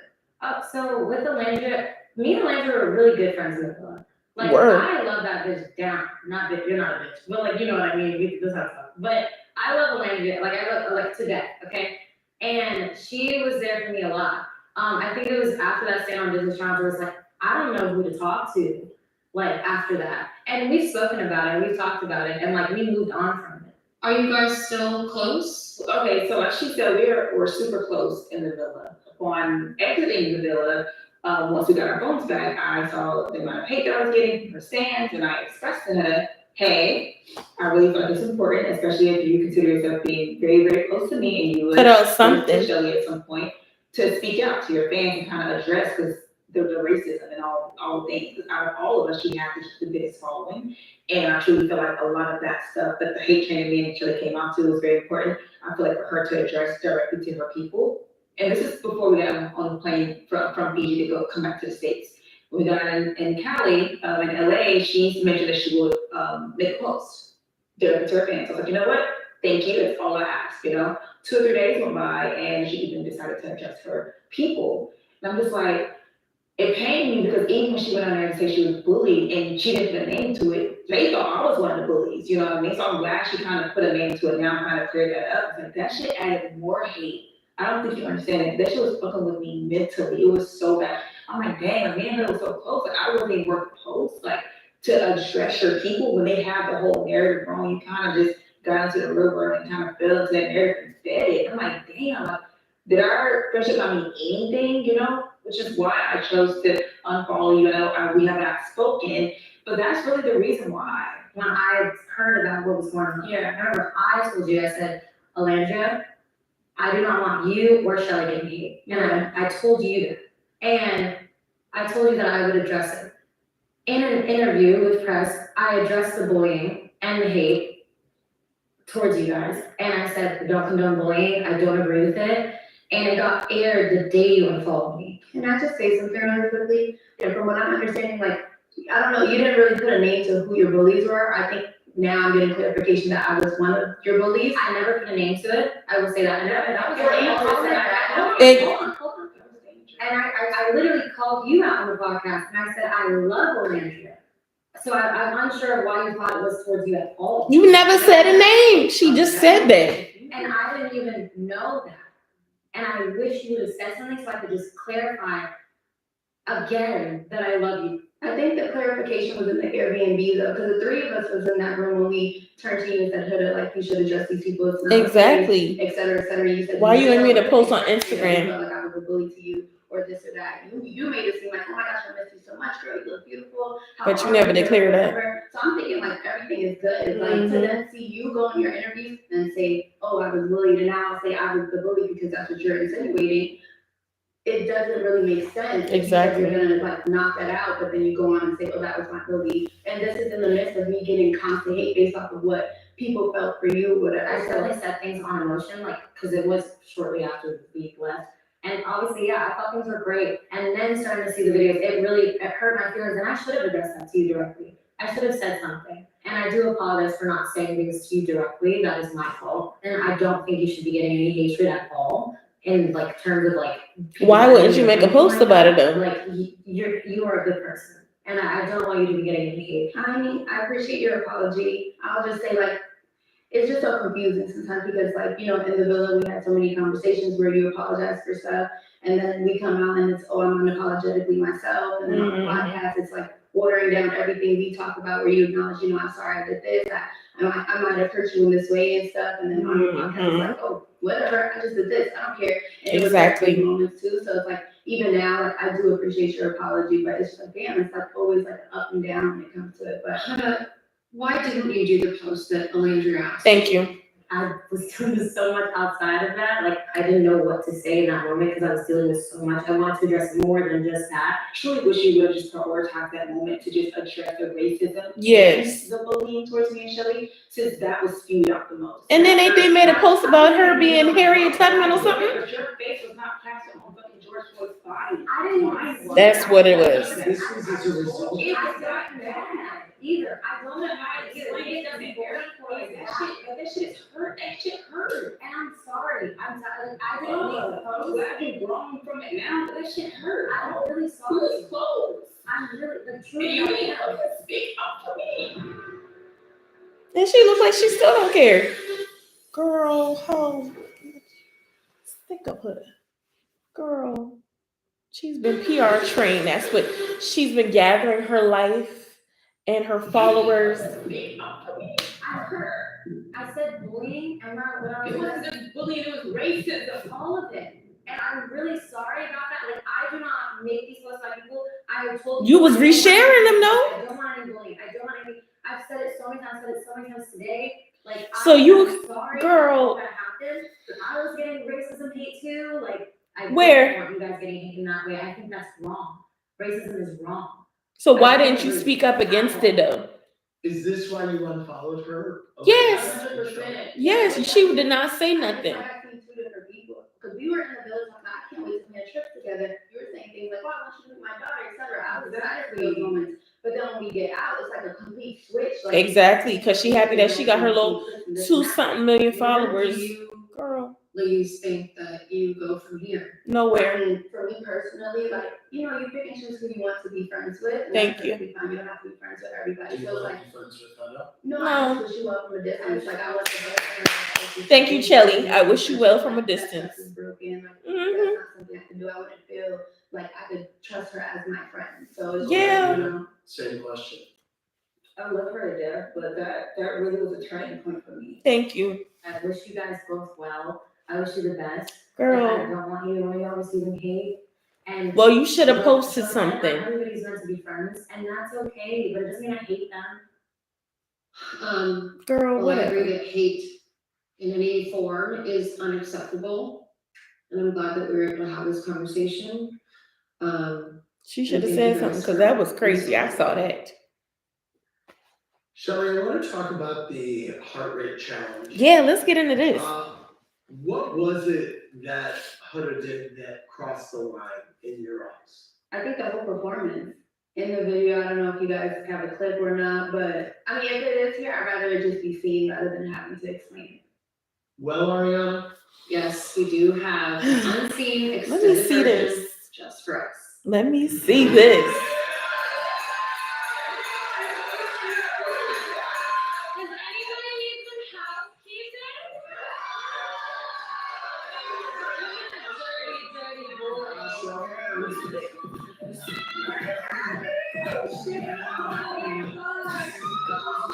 So with Alandra, me and Alandra were really good friends in the villa. Like, Word. I love that bitch down. Not bitch, you're not a bitch. But like, you know what I mean? We this kind of stuff. But I love Alandra, like I love her like to death, okay? And she was there for me a lot. I think it was after that stand on business rounds, where it was like, I don't know who to talk to, like after that. And we've spoken about it, we've talked about it, and like we moved on from it. Are you guys still close? Okay, so like she said, we're super close in the villa. Upon exiting the villa, once we got our phones back, I saw the amount of hate that I was getting from her stands, and I expressed to her, hey, I really thought this important, especially if you consider yourself being very, very close to me, and you would Put out something. Shelly at some point to speak out to your fans and kind of address the racism and all things. Because out of all of us, she had the biggest following, and I truly feel like a lot of that stuff that the hate train me and Shelly came out to was very important. I feel like for her to address directly to her people. And this is before we got on the plane from Fiji to come back to the States. When we got in Cali, in LA, she mentioned that she would make a post directly to her fans. I was like, you know what? Thank you. That's all I asked. 2 or 3 days went by, and she even decided to address her people. And I'm just like, it pained me because even when she went on there and said she was bullied and she didn't put a name to it, they thought I was one of the bullies. You know what I mean? So I'm glad she kind of put a name to it. Now kind of cleared that up. Like that shit added more hate. I don't think you understand it. That shit was fucking with me mentally. It was so bad. I'm like, dang, like, me and her was so close, like, I wasn't even worth post, like, to address your people when they have the whole narrative wrong, you kind of just got into the real world and kind of fell into that narrative and fed it. I'm like, damn, like, did our friendship not mean anything, you know? Which is why I chose to unfollow you, we have not spoken, but that's really the reason why. When I heard about what was going on. Yeah. I remember I told you, I said, Alandria, I do not want you or Shelly getting hate. And I told you that. And I told you that I would address it. In an interview with press, I addressed the bullying and the hate towards you guys. And I said, don't condone bullying, I don't agree with it. And it got aired the day you unfollowed me. Can I just say something really quickly? And from what I'm understanding, like, I don't know, you didn't really put a name to who your bullies were. I think now I'm getting clarification that I was one of your bullies. I never put a name to it. I will say that. And that was And I literally called you out on the podcast and I said, I love Alandria. So I'm unsure of why you thought it was towards you at all. You never said a name. She just said that. And I didn't even know that. And I wish you would have said something so I could just clarify again that I love you. I think the clarification was in the Airbnb though, because the three of us was in that room when we turned to you and said, Huda, like, you should address these people. It's not Exactly. Et cetera, et cetera. You said, Why you ain't made a felt post on like Instagram? you felt like I was a bully to you or this or that. You made it seem like, oh my gosh, I miss you so much, girl. You look beautiful. But you never declared that. So I'm thinking like everything is good. Like to then see you go in your interviews and say, oh, I was bullied, and now I'll say I was the bully because that's what you're insinuating. It doesn't really make sense. Exactly. You're gonna like knock that out, but then you go on and say, oh, that was my bully. And this is in the midst of me getting constant hate based off of what people felt for you, whatever. I certainly said things on emotion, like, because it was shortly after we left. And obviously, yeah, I thought things were great. And then starting to see the videos, it hurt my feelings. And I should have addressed that to you directly. I should have said something. And I do apologize for not saying things to you directly. That is my fault. And I don't think you should be getting any hatred at all. In like terms of like. Why wouldn't you make a post about it though? Like you are a good person. And I don't want you to be getting any hate. I mean, I appreciate your apology. I'll just say like, it's just so confusing sometimes because like, you know, in the villa, we had so many conversations where you apologize for stuff. And then we come out and it's, oh, I'm unapologetically myself. And then on the podcast, it's like watering down everything we talk about where you acknowledge, you know, I'm sorry I did this. I might have hurt you in this way and stuff. And then on your podcast, it's like, oh, whatever, I just did this. I don't care. And Exactly. It was like moments too. So it's like, even now, like I do appreciate your apology, but it's just like, damn, it's like always like up and down when it comes to it. But Why didn't you do the post that Alandria asked? Thank you. I was doing so much outside of that. Like, I didn't know what to say in that moment because I was dealing with so much. I wanted to address more than just that. I truly wish you would have just prioritized that moment to just address the racism. Yes. And the bullying towards me and Shelly, since that was spewed out the most. And then they made a post about her being Harriet Tubman or something. But your face was not plastered on fucking George Floyd's body. I didn't. That's what it was. This was as a result. It was not bad either. I don't know how to Explain it doesn't hurt. That shit is hurt. That shit hurt. And I'm sorry. I'm sorry. Like, I didn't Oh, make the post. I've been grown from it now, but that shit hurt. I'm really Who sorry. is close? I'm really the And truth. you ain't able to speak up for me. And she looks like she still don't care. Girl, how? Think of her. Girl, she's been PR trained. That's what she's been gathering her life and her followers. I said bullying, and It wasn't just bullying, it was racism. all of it. And I'm really sorry about that. Like, I do not make these posts by people. I have told You was resharing them, though. I don't want any bullying. I don't want any. I've said it so many times. Said it so many times today. Like, So you- I'm sorry girl. that happened. I was getting racism hate too. Like, I Where? don't want you guys getting hate in that way. I think that's wrong. Racism is wrong. So why didn't you speak up against it though? Is this why you unfollowed her? Yes. 100%. Yes, she did not say nothing. I got seen two different people because we were in the village. Like, I can't wait to plan a trip together. You were saying things like, "Oh, I want you to meet my daughter," etc. I was excited for those moments, but then when we get out, it's like a complete switch. Like, Exactly, because she happy that she got her little 2-something million followers. Girl, Please think that you go from here. nowhere. And for me personally, like, you know, you pick and choose who you want to be friends with. And Thank that's you. perfectly fine. You don't have to be friends with everybody. Do you So want like, to be friends with her now? no, No. I just wish you well from a distance. Like, I want to go. Thank you, Chelly. I wish you well from a distance. Broken. Like, Mhm. that's not something I can do. I wouldn't feel like I could trust her as my friend. So it's Yeah. just, you know, Same question. I love her to death, but that really was a turning point for me. Thank you. I wish you guys both well. I wish you the best. Girl. And I don't want you to worry about receiving hate. And Well, you should have but posted not something. Everybody's meant to be friends, and that's okay. But it doesn't mean I hate them. Girl, Well, I agree whatever. that hate in any form is unacceptable. And I'm glad that we were able to have this conversation. She should have and said thank you something guys because for that was crazy. I listening. saw that. Shelly, I want to talk about the heart rate challenge. Yeah, let's get into this. What was it that Hunter did that crossed the line in your eyes? I think the whole performance in the video. I don't know if you guys have a clip or not, but I mean, if it is here, I'd rather it just be seen rather than having to explain. Well, Ariana? Yes, we do have unseen Let me extended see this. versions just for us. Let me see this. Does anybody need some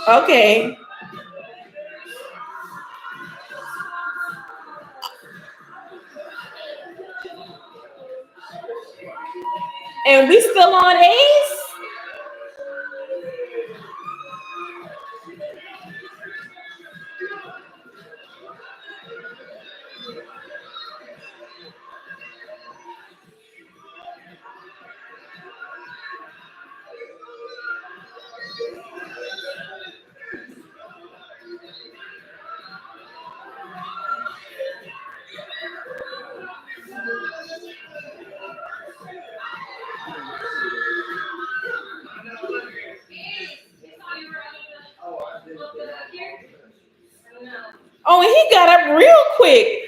Okay. And we still on Ace? Oh, and he got up real quick.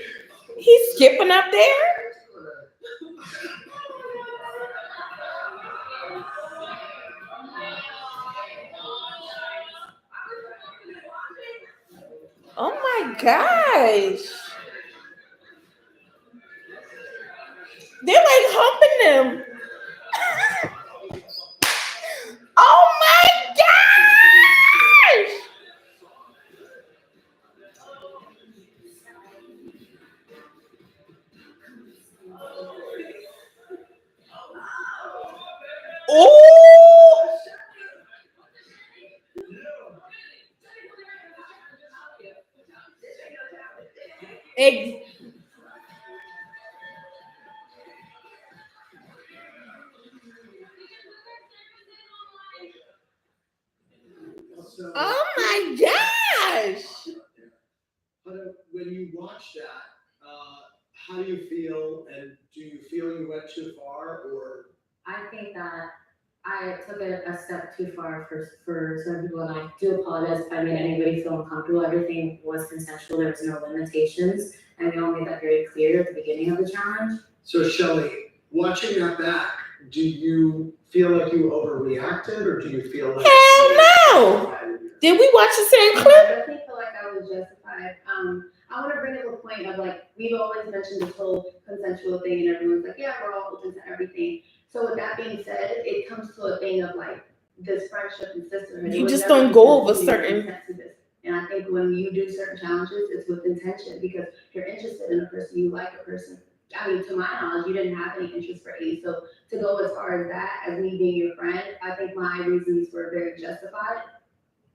He's skipping up there. Oh my gosh. They're like humping them. Oh my gosh. Oh. Oh my gosh. When you watch that, how do you feel? And do you feel you went too far, or? I think that I took it a step too far for some people, and I do apologize if I made anybody feel uncomfortable. Everything was consensual. There was no limitations, and we all made that very clear at the beginning of the challenge. So Shelly, watching that back, do you feel like you overreacted, or do you feel like? Hell no! Did we watch the same I clip? definitely feel like I was justified. I want to bring up a point of like, we've always mentioned this whole consensual thing, and everyone's like, yeah, we're all open to everything. So with that being said, it comes to a thing of like this friendship and sisterhood. You just don't go over certain. And I think when you do certain challenges, it's with intention because you're interested in a person, you like a person. I mean, to my knowledge, you didn't have any interest for Ace. So to go as far as that, as me being your friend, I think my reasons were very justified.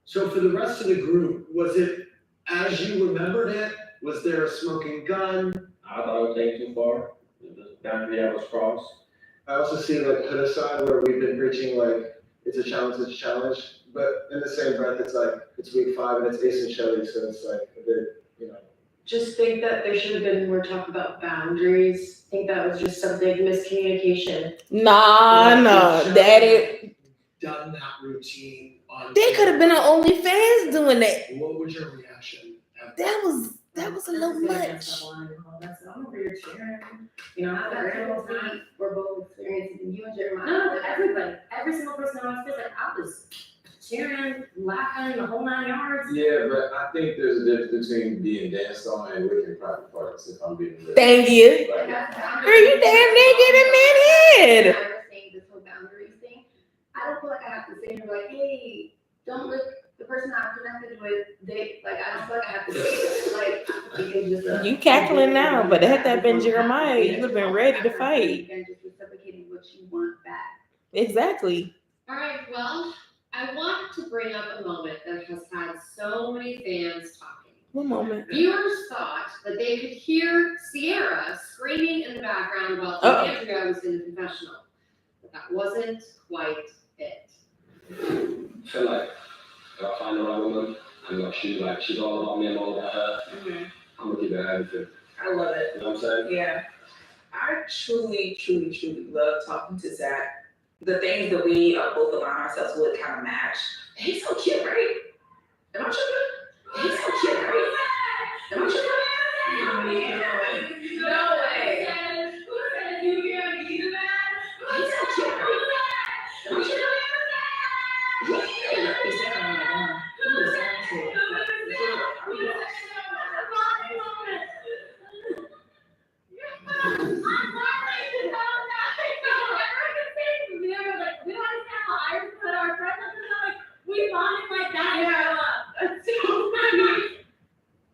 So for the rest of the group, was it as you remembered it? Was there a smoking gun? I thought it was taken too far. The boundary that was crossed. I also see like Huda's side where we've been preaching like it's a challenge, but in the same breath, it's like it's week 5 and it's Ace and Shelly, so it's like a bit, you know. Just think that there should have been more talk about boundaries. I think that was just some big miscommunication. Nah, that it. Done that routine on. They could have been on OnlyFans doing that. What was your reaction? That was a little much. I'm over here cheering. You know, I had a great time. We're both experiencing you and Jeremiah. No, everybody, every single person that was like, I was cheering, laughing, the whole 9 yards. Yeah, but I think there's a difference between being danced on and wicking private parts, if I'm being real. Thank you. Like, Girl, you damn near get in that head. I was saying I don't feel like I have to sit here like, hey, don't look the person I'm connected with. I don't feel like I have to like. It's just a, You cackling now, but had that been Jeremiah, you would have been ready to fight. And just reciprocating what you want back. Exactly. All right, well, I want to bring up a moment that has had so many fans talking. One moment. Viewers thought that they could hear Sierra screaming in the background while Andrea was in the confessional. But that wasn't quite it. I feel like if I find the right woman, and like she's all about me, I'm all about her. I'm gonna give her everything. I love it. You know what I'm saying? Yeah. I truly, truly, truly love talking to Zach. The things that we both align ourselves with kind of match. He's so cute, right? Am I tripping? He's so cute, right? Am I tripping? No way. Who said you can't be that? He's so cute, right? Am I tripping?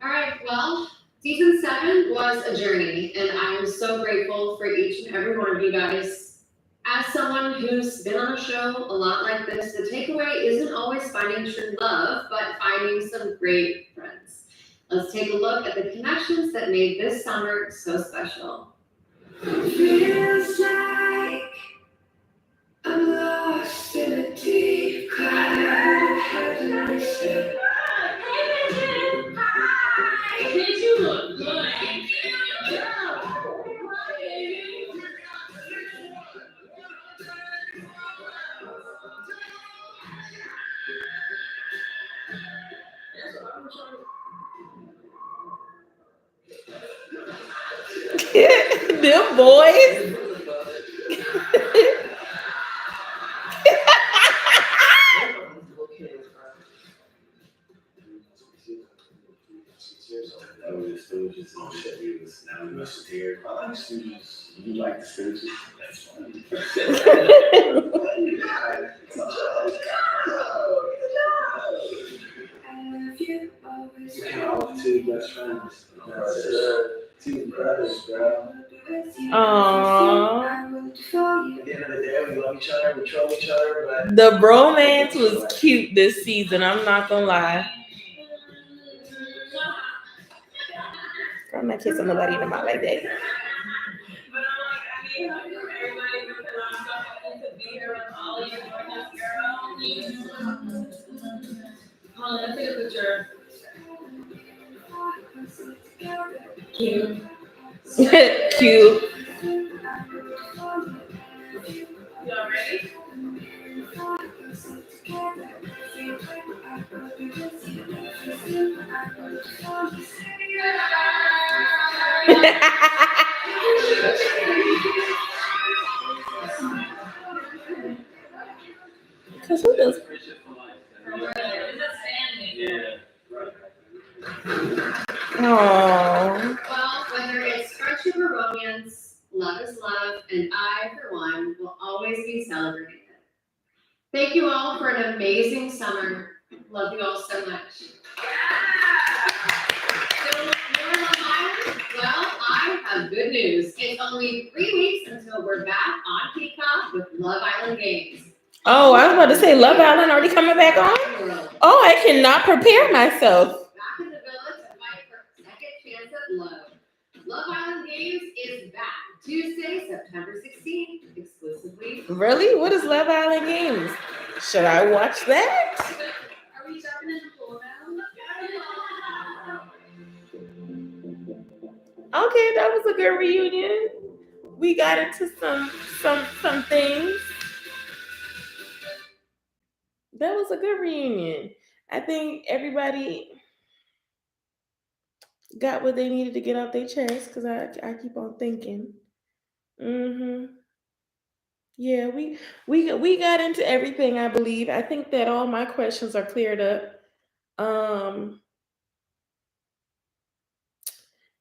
All right, well, season 7 was a journey, and I am so grateful for each and every one of you guys. As someone who's been on a show a lot like this, the takeaway isn't always finding true love, but finding some great friends. Let's take a look at the connections that made this summer so special. Feels like I'm lost in a deep cloud of heaviness. Did you look good? Them boys. Oh shit, we was now we must here. I like Stooges. You like the Stooges? That's funny. We can all be two best friends. Two brothers, bro. Aww. At the end of the day, we love each other, we troll each other, but The bromance was cute this season. I'm not gonna lie. I'm not kissing nobody in the mouth like that. Let's take a picture. Cute. Cute. Y'all ready? Cause who does? Aww. Well, whether it's friendship or romance, love is love, and I, for one, will always be celebrating it. Thank you all for an amazing summer. Love you all so much. So, more Love Island? Well, I have good news. It's only 3 weeks until we're back on Peacock with Love Island Games. Oh, I was about to say Love Island already coming back on? Oh, I cannot prepare myself. Back in the villa to fight for a second chance at love. Love Island Games is back Tuesday, September 16th, exclusively. Really? What is Love Island Games? Should I watch that? Are we jumping in the pool now? Okay, that was a good reunion. We got into some things. That was a good reunion. I think everybody got what they needed to get off their chest because I keep on thinking. Yeah, we got into everything, I believe. I think that all my questions are cleared up.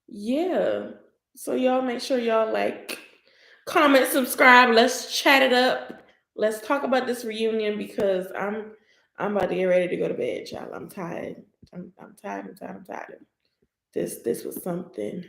Yeah. So y'all make sure y'all like, comment, subscribe. Let's chat it up. let's talk about this reunion because I'm about to get ready to go to bed, y'all. I'm tired. I'm tired. This was something.